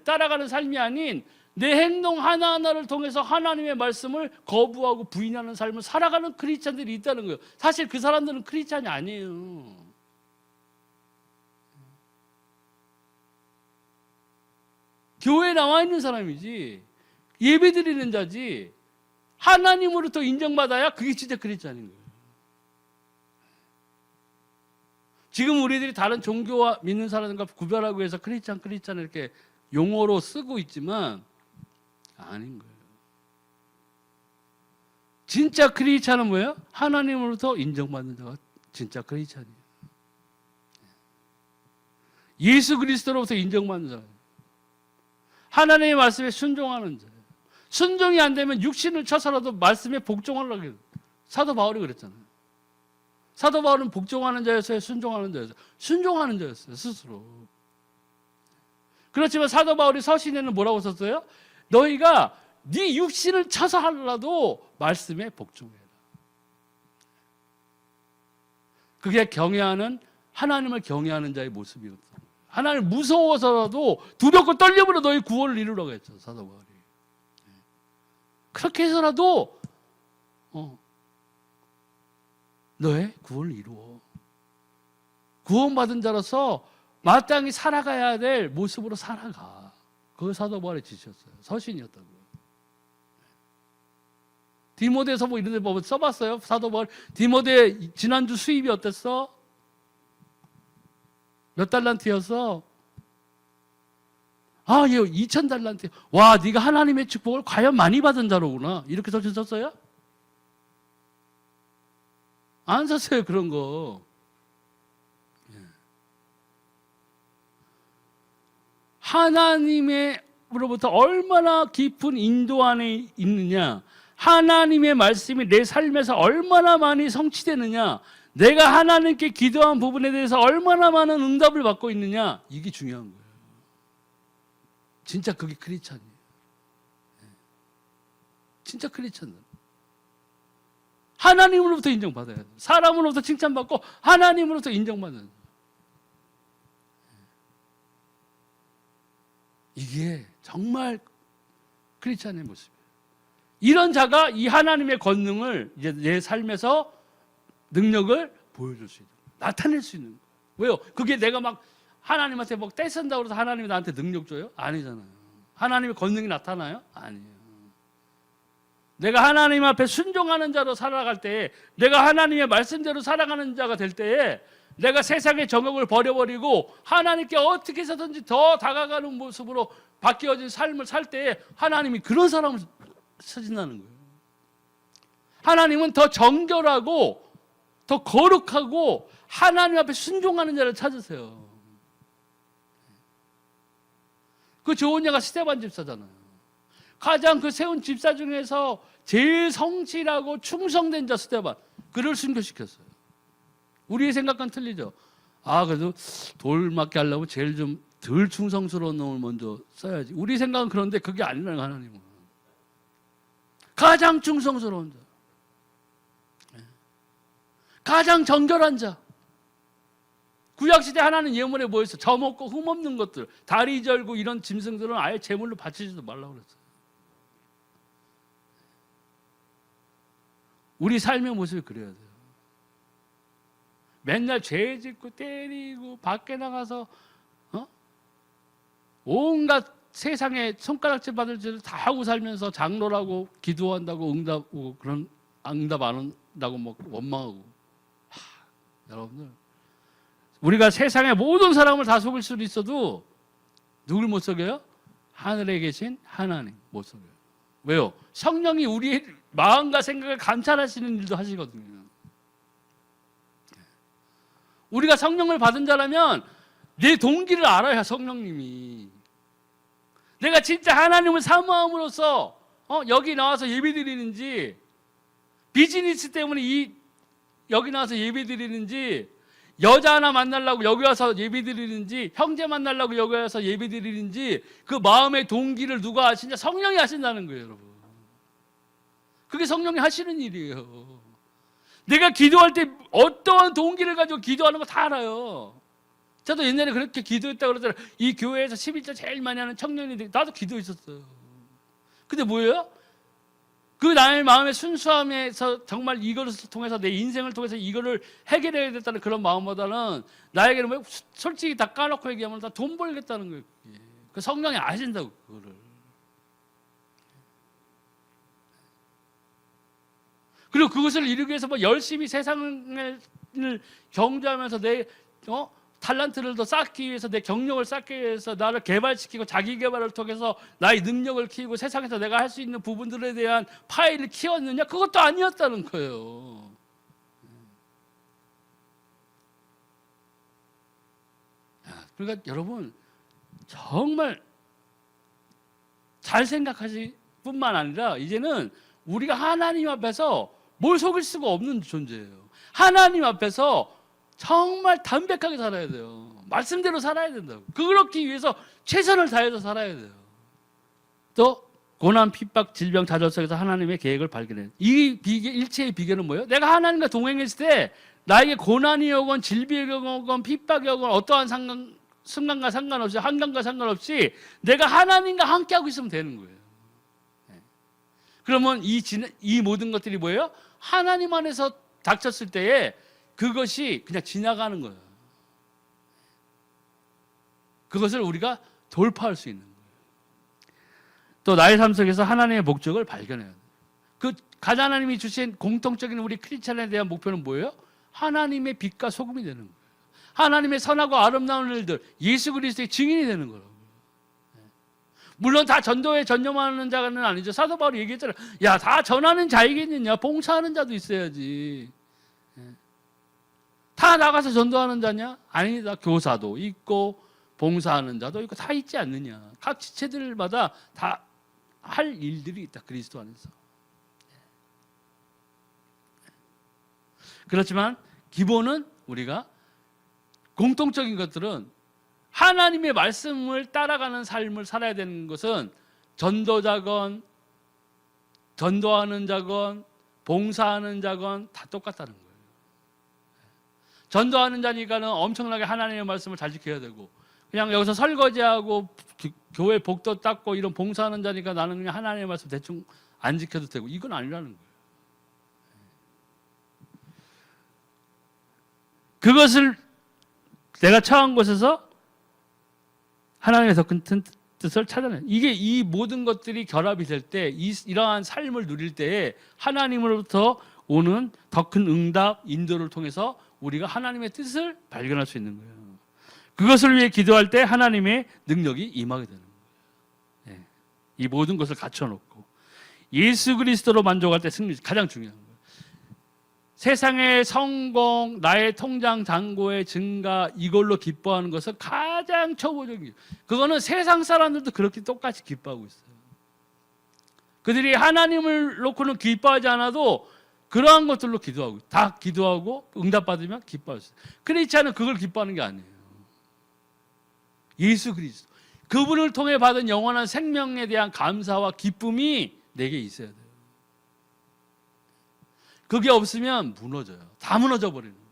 따라가는 삶이 아닌 내 행동 하나하나를 통해서 하나님의 말씀을 거부하고 부인하는 삶을 살아가는 크리스찬들이 있다는 거예요. 사실 그 사람들은 크리스찬이 아니에요. 교회에 나와 있는 사람이지, 예배드리는 자지, 하나님으로부터 인정받아야 그게 진짜 크리스찬인 거예요. 지금 우리들이 다른 종교와 믿는 사람들과 구별하기 위해서 크리스찬 이렇게 용어로 쓰고 있지만 아닌 거예요. 진짜 크리스찬은 뭐예요? 하나님으로부터 인정받는 자가 진짜 크리스찬이에요. 예수 그리스도로부터 인정받는 자예요. 하나님의 말씀에 순종하는 자예요. 순종이 안 되면 육신을 쳐서라도 말씀에 복종하려고 해요. 사도 바울이 그랬잖아요. 사도 바울은 복종하는 자였어요? 순종하는 자였어요? 순종하는 자였어요, 스스로. 그렇지만 사도 바울이 서신에는 뭐라고 썼어요? 너희가 네 육신을 쳐서 하더라도 말씀에 복종해라. 그게 경외하는, 하나님을 경외하는 자의 모습이었다. 하나님을 무서워서라도 두렵고 떨림으로 너희 구원을 이루라고 했죠, 사도 바울이. 그렇게 해서라도 너의 구원을 이루어. 구원받은 자로서 마땅히 살아가야 될 모습으로 살아가. 그걸 사도 바울이 지셨어요. 서신이었다고요. 디모데에서 뭐 이런 데 보면 써봤어요? 사도 바울. 디모데 지난주 수입이 어땠어? 몇 달란트였어? 아, 얘 2,000달란트. 와, 네가 하나님의 축복을 과연 많이 받은 자로구나. 이렇게 서신 썼어요? 안 썼어요, 그런 거. 하나님으로부터 얼마나 깊은 인도 안에 있느냐, 하나님의 말씀이 내 삶에서 얼마나 많이 성취되느냐, 내가 하나님께 기도한 부분에 대해서 얼마나 많은 응답을 받고 있느냐, 이게 중요한 거예요. 진짜 그게 크리스찬이에요. 진짜 크리스찬들. 하나님으로부터 인정받아야 돼요. 사람으로부터 칭찬받고 하나님으로부터 인정받는 거예요. 이게 정말 크리스찬의 모습이에요. 이런 자가 이 하나님의 권능을 이제 내 삶에서 능력을 보여줄 수 있는 거예요. 나타낼 수 있는 거예요. 왜요? 그게 내가 막 하나님한테 막 떼쓴다고 해서 하나님이 나한테 능력 줘요? 아니잖아요. 하나님의 권능이 나타나요? 아니에요. 내가 하나님 앞에 순종하는 자로 살아갈 때에, 내가 하나님의 말씀대로 살아가는 자가 될 때에 내가 세상의 정욕을 버려버리고 하나님께 어떻게 해서든지 더 다가가는 모습으로 바뀌어진 삶을 살 때에 하나님이 그런 사람을 찾는다는 거예요. 하나님은 더 정결하고 더 거룩하고 하나님 앞에 순종하는 자를 찾으세요. 그 좋은 자가 스데반 집사잖아요. 가장 그 세운 집사 중에서 제일 성실하고 충성된 자 스데반, 그를 순교시켰어요. 우리의 생각과는 틀리죠. 그래도 돌 맞게 하려면 제일 좀 덜 충성스러운 놈을 먼저 써야지. 우리 생각은 그런데 그게 아니라는 거예요. 하나님은 가장 충성스러운 자, 가장 정결한 자. 구약시대 하나는 예물에 뭐 있어? 점 없고 흠 없는 것들, 다리 절고 이런 짐승들은 아예 제물로 바치지도 말라고 그랬어요. 우리 삶의 모습이 그래야 돼요. 맨날 죄 짓고 때리고 밖에 나가서 온갖 세상에 손가락질 받을 짓을 다 하고 살면서 장로라고 기도한다고 응답 안 한다고 뭐 원망하고. 여러분들, 우리가 세상의 모든 사람을 다 속일 수도 있어도 누굴 못 속여요? 하늘에 계신 하나님 못 속여요. 왜요? 성령이 우리의 마음과 생각을 감찰하시는 일도 하시거든요. 우리가 성령을 받은 자라면 내 동기를 알아야 성령님이, 내가 진짜 하나님을 사모함으로써 여기 나와서 예배드리는지, 비즈니스 때문에 여기 나와서 예배드리는지, 여자 하나 만나려고 여기 와서 예배드리는지, 형제 만나려고 여기 와서 예배드리는지, 그 마음의 동기를 누가 하시냐? 성령이 하신다는 거예요, 여러분. 그게 성령이 하시는 일이에요. 내가 기도할 때 어떠한 동기를 가지고 기도하는 거 다 알아요. 저도 옛날에 그렇게 기도했다고 그러잖아요. 이 교회에서 11조 제일 많이 하는 청년이, 나도 기도했었어요. 근데 뭐예요? 그 나의 마음의 순수함에서 정말 이거를 통해서 내 인생을 통해서 이거를 해결해야 됐다는 그런 마음보다는 나에게는 뭐 솔직히 다 까놓고 얘기하면 다 돈 벌겠다는 거예요. 그 성령이 아신다고 그거를. 그리고 그것을 이루기 위해서 뭐 열심히 세상을 경주하면서 내 탈란트를 더 쌓기 위해서, 내 경력을 쌓기 위해서 나를 개발시키고 자기 개발을 통해서 나의 능력을 키우고 세상에서 내가 할 수 있는 부분들에 대한 파일을 키웠느냐? 그것도 아니었다는 거예요. 그러니까 여러분, 정말 잘 생각하실 뿐만 아니라 이제는 우리가 하나님 앞에서 뭘 속일 수가 없는 존재예요. 하나님 앞에서 정말 담백하게 살아야 돼요. 말씀대로 살아야 된다고. 그렇기 위해서 최선을 다해서 살아야 돼요. 또 고난, 핍박, 질병, 좌절 속에서 하나님의 계획을 발견해요. 이 일체의 비결은 뭐예요? 내가 하나님과 동행했을 때 나에게 고난이 오건 질병이 오건 핍박이 오건 어떠한 순간과 상관없이, 환경과 상관없이 내가 하나님과 함께하고 있으면 되는 거예요. 그러면 이 모든 것들이 뭐예요? 하나님 안에서 닥쳤을 때에 그것이 그냥 지나가는 거예요. 그것을 우리가 돌파할 수 있는 거예요. 또 나의 삶 속에서 하나님의 목적을 발견해야 돼요. 그 하나님이 주신 공통적인 우리 크리스찬에 대한 목표는 뭐예요? 하나님의 빛과 소금이 되는 거예요. 하나님의 선하고 아름다운 일들, 예수 그리스도의 증인이 되는 거예요. 물론 다 전도에 전념하는 자는 아니죠. 사도 바울이 얘기했잖아요. 야, 다 전하는 자이겠느냐? 봉사하는 자도 있어야지. 다 나가서 전도하는 자냐? 아니다. 교사도 있고 봉사하는 자도 있고 다 있지 않느냐? 각 지체들마다 다 할 일들이 있다. 그리스도 안에서. 그렇지만 기본은 우리가 공통적인 것들은 하나님의 말씀을 따라가는 삶을 살아야 되는 것은 전도자건 전도하는 자건 봉사하는 자건 다 똑같다는 거예요. 전도하는 자니까는 엄청나게 하나님의 말씀을 잘 지켜야 되고, 그냥 여기서 설거지하고 교회 복도 닦고 이런 봉사하는 자니까 나는 그냥 하나님의 말씀 대충 안 지켜도 되고, 이건 아니라는 거예요. 그것을 내가 처한 곳에서 하나님의 더 큰 뜻을 찾아내는, 이게 이 모든 것들이 결합이 될 때, 이러한 삶을 누릴 때에 하나님으로부터 오는 더 큰 응답, 인도를 통해서 우리가 하나님의 뜻을 발견할 수 있는 거예요. 그것을 위해 기도할 때 하나님의 능력이 임하게 되는 거예요. 네. 이 모든 것을 갖춰놓고 예수 그리스도로 만족할 때 승리, 가장 중요한 거예요. 세상의 성공, 나의 통장 잔고의 증가, 이걸로 기뻐하는 것은 가장 초보적이에요. 그거는 세상 사람들도 그렇게 똑같이 기뻐하고 있어요. 그들이 하나님을 놓고는 기뻐하지 않아도 그러한 것들로 기도하고, 다 기도하고 응답받으면 기뻐할 수 있어요. 그렇지 않으면 그걸 기뻐하는 게 아니에요. 예수 그리스도, 그분을 통해 받은 영원한 생명에 대한 감사와 기쁨이 내게 있어야 돼요. 그게 없으면 무너져요. 다 무너져 버리는 거예요.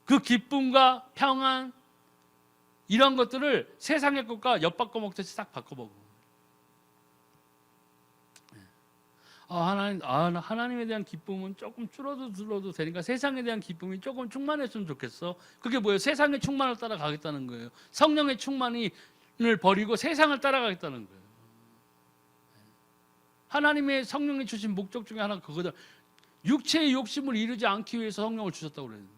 그 기쁨과 평안, 이런 것들을 세상의 것과 엿바꿔 먹듯이 싹 바꿔먹어. 하나님에 대한 기쁨은 조금 줄어도 되니까 세상에 대한 기쁨이 조금 충만했으면 좋겠어. 그게 뭐예요? 세상의 충만을 따라가겠다는 거예요. 성령의 충만을 버리고 세상을 따라가겠다는 거예요. 하나님의 성령이 주신 목적 중에 하나가 그거다. 육체의 욕심을 이루지 않기 위해서 성령을 주셨다고 그랬는데,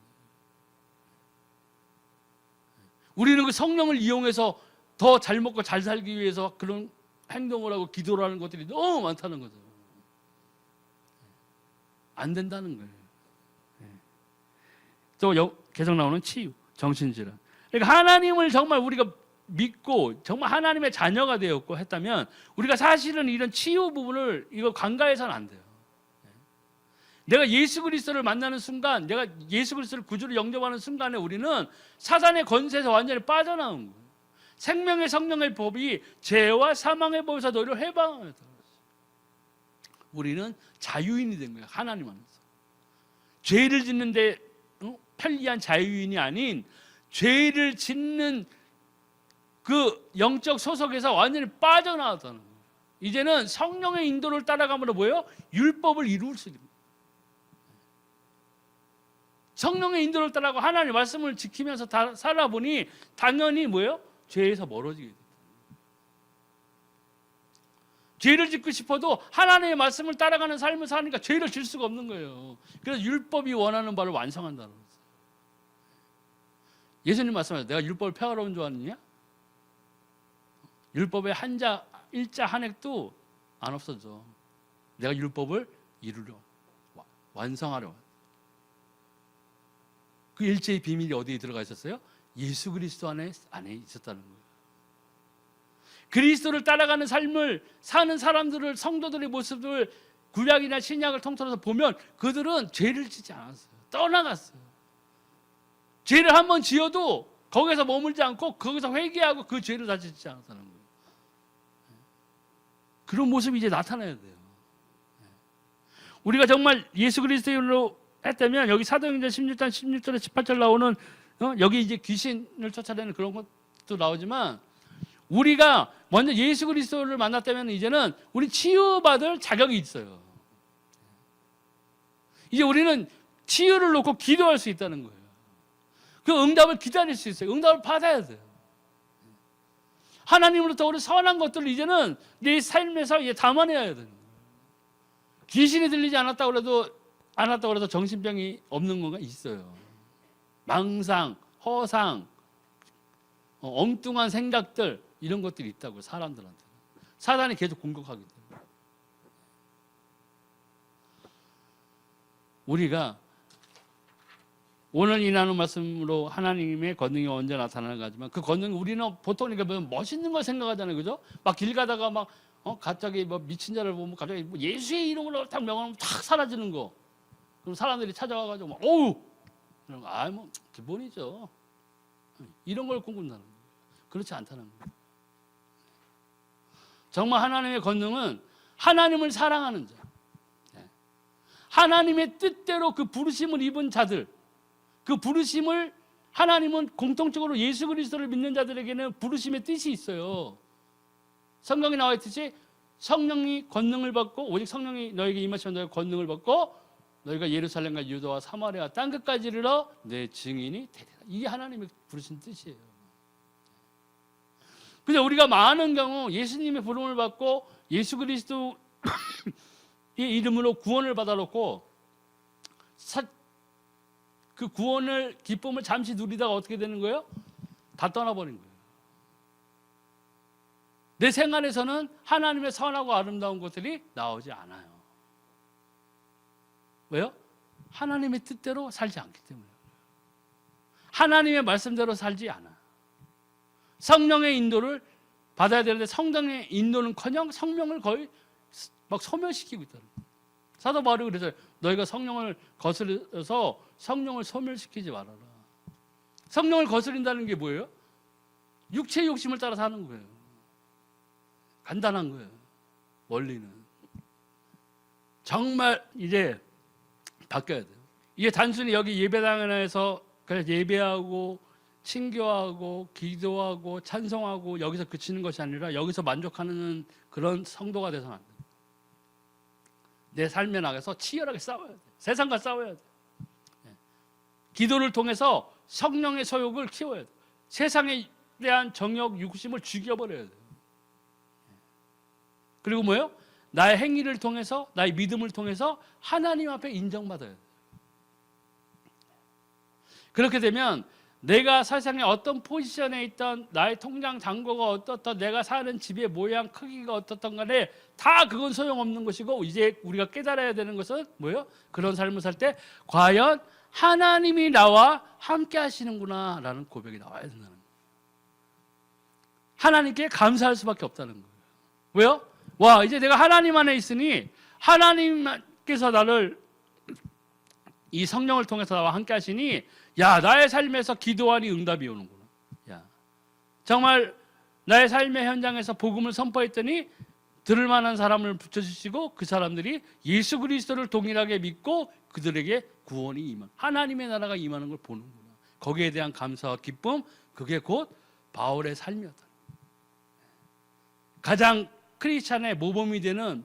우리는 그 성령을 이용해서 더 잘 먹고 잘 살기 위해서 그런 행동을 하고 기도를 하는 것들이 너무 많다는 거죠. 안 된다는 거예요. 또 계속 나오는 치유, 정신질환. 그러니까 하나님을 정말 우리가 믿고 정말 하나님의 자녀가 되었고 했다면 우리가 사실은 이런 치유 부분을 이거 간과해서는 안 돼요. 내가 예수 그리스도를 만나는 순간, 내가 예수 그리스도를 구주로 영접하는 순간에 우리는 사단의 권세에서 완전히 빠져나온 거예요. 생명의 성령의 법이 죄와 사망의 법에서 너희를 해방하였다. 우리는 자유인이 된 거예요. 하나님 안에서. 죄를 짓는데 편리한 자유인이 아닌 죄를 짓는 그 영적 소속에서 완전히 빠져나왔다는 거예요. 이제는 성령의 인도를 따라감으로 뭐예요? 율법을 이룰 수 있는 거예요. 성령의 인도를 따라가고 하나님의 말씀을 지키면서 살아보니 당연히 뭐예요? 죄에서 멀어지게 돼요. 죄를 짓고 싶어도 하나님의 말씀을 따라가는 삶을 사니까 죄를 질 수가 없는 거예요. 그래서 율법이 원하는 바를 완성한다는 거예요. 예수님 말씀하셨어요. 내가 율법을 폐하러온 줄 아느냐? 율법의 한자, 일자, 한 획도 안 없어져. 내가 율법을 이루려, 완성하려. 그 일체의 비밀이 어디에 들어가 있었어요? 예수 그리스도 안에 있었다는 거예요. 그리스도를 따라가는 삶을 사는 사람들을, 성도들의 모습을 구약이나 신약을 통틀어서 보면 그들은 죄를 짓지 않았어요. 떠나갔어요. 죄를 한번 지어도 거기서 머물지 않고 거기서 회개하고 그 죄를 다시 짓지 않았다는 거예요. 그런 모습이 이제 나타나야 돼요. 우리가 정말 예수 그리스도로 했다면 여기 사도행전 16장 16절에 18절 나오는 여기 이제 귀신을 쫓아내는 그런 것도 나오지만, 우리가 먼저 예수 그리스도를 만났다면 이제는 우리 치유받을 자격이 있어요. 이제 우리는 치유를 놓고 기도할 수 있다는 거예요. 그 응답을 기다릴 수 있어요. 응답을 받아야 돼요. 하나님으로부터 오는 선한 것들을 이제는 내 삶에서 담아내야 돼요. 귀신이 들리지 않았다고 그래도 정신병이 없는 건가? 있어요. 망상, 허상, 엉뚱한 생각들, 이런 것들이 있다고요. 사람들한테. 사단이 계속 공격하기 때문에. 우리가 오늘 이 나눈 말씀으로 하나님의 권능이 언제 나타나는가 하지만, 그 권능, 우리는 보통 멋있는 걸 생각하잖아요. 그죠? 막 길 가다가 막 갑자기 뭐 미친 자를 보면 갑자기 뭐 예수의 이름으로 딱 명하면 탁 사라지는 거. 그럼 사람들이 찾아와가지고 막 어우! 뭐 기본이죠. 이런 걸 꿈꾼다는 거예요. 그렇지 않다는 거예요. 정말 하나님의 권능은 하나님을 사랑하는 자, 하나님의 뜻대로 그 부르심을 입은 자들, 그 부르심을 하나님은 공통적으로 예수 그리스도를 믿는 자들에게는 부르심의 뜻이 있어요. 성경에 나와 있듯이 성령이 권능을 받고, 오직 성령이 너에게 임하시면 너희가 권능을 받고 너희가 예루살렘과 유다와 사마리아 땅끝까지 이르러 내 증인이 되리라. 이게 하나님의 부르신 뜻이에요. 근데 우리가 많은 경우 예수님의 부름을 받고 예수 그리스도의 이름으로 구원을 받아놓고 그 구원을 기쁨을 잠시 누리다가 어떻게 되는 거예요? 다 떠나버린 거예요. 내 생활에서는 하나님의 선하고 아름다운 것들이 나오지 않아요. 왜요? 하나님의 뜻대로 살지 않기 때문에. 하나님의 말씀대로 살지 않아. 성령의 인도를 받아야 되는데 성령의 인도는커녕 성령을 거의 막 소멸시키고 있다는 거예요. 사도 바울이 그래서 너희가 성령을 거스려서 성령을 소멸시키지 말아라. 성령을 거스린다는 게 뭐예요? 육체의 욕심을 따라 사는 거예요. 간단한 거예요. 원리는. 정말 이제 바뀌어야 돼요. 이게 단순히 여기 예배당에서 그냥 예배하고 친교하고 기도하고 찬송하고 여기서 그치는 것이 아니라 여기서 만족하는 그런 성도가 돼서는 안 돼요. 내 삶에 나가서 치열하게 싸워야 돼요. 세상과 싸워야 돼요. 기도를 통해서 성령의 소욕을 키워야 돼요. 세상에 대한 정욕, 욕심을 죽여버려야 돼요. 그리고 뭐예요? 나의 행위를 통해서, 나의 믿음을 통해서 하나님 앞에 인정받아야 돼요. 그렇게 되면 내가 세상에 어떤 포지션에 있던, 나의 통장 잔고가 어떻든, 내가 사는 집의 모양 크기가 어떻든 간에 다 그건 소용없는 것이고, 이제 우리가 깨달아야 되는 것은 뭐예요? 그런 삶을 살 때 과연 하나님이 나와 함께 하시는구나 라는 고백이 나와야 된다는 거예요. 하나님께 감사할 수밖에 없다는 거예요. 왜요? 와, 이제 내가 하나님 안에 있으니 하나님께서 나를 이 성령을 통해서 나와 함께 하시니, 야, 나의 삶에서 기도하니 응답이 오는구나. 야, 정말 나의 삶의 현장에서 복음을 선포했더니 들을 만한 사람을 붙여주시고 그 사람들이 예수 그리스도를 동일하게 믿고 그들에게 구원이 임한, 하나님의 나라가 임하는 걸 보는구나. 거기에 대한 감사와 기쁨, 그게 곧 바울의 삶이었다. 가장 크리스찬의 모범이 되는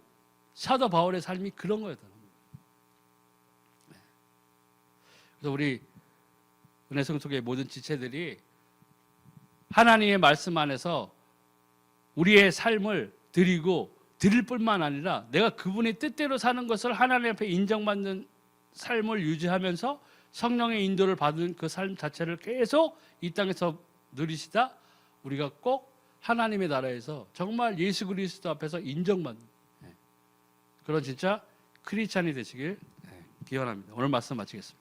사도 바울의 삶이 그런 거였다는 거예요. 그래서 우리 은혜성 속의 모든 지체들이 하나님의 말씀 안에서 우리의 삶을 드리고 드릴 뿐만 아니라 내가 그분의 뜻대로 사는 것을 하나님 앞에 인정받는 삶을 유지하면서 성령의 인도를 받은 그 삶 자체를 계속 이 땅에서 누리시다 우리가 꼭 하나님의 나라에서 정말 예수 그리스도 앞에서 인정받는 그런 진짜 크리스찬이 되시길 기원합니다. 오늘 말씀 마치겠습니다.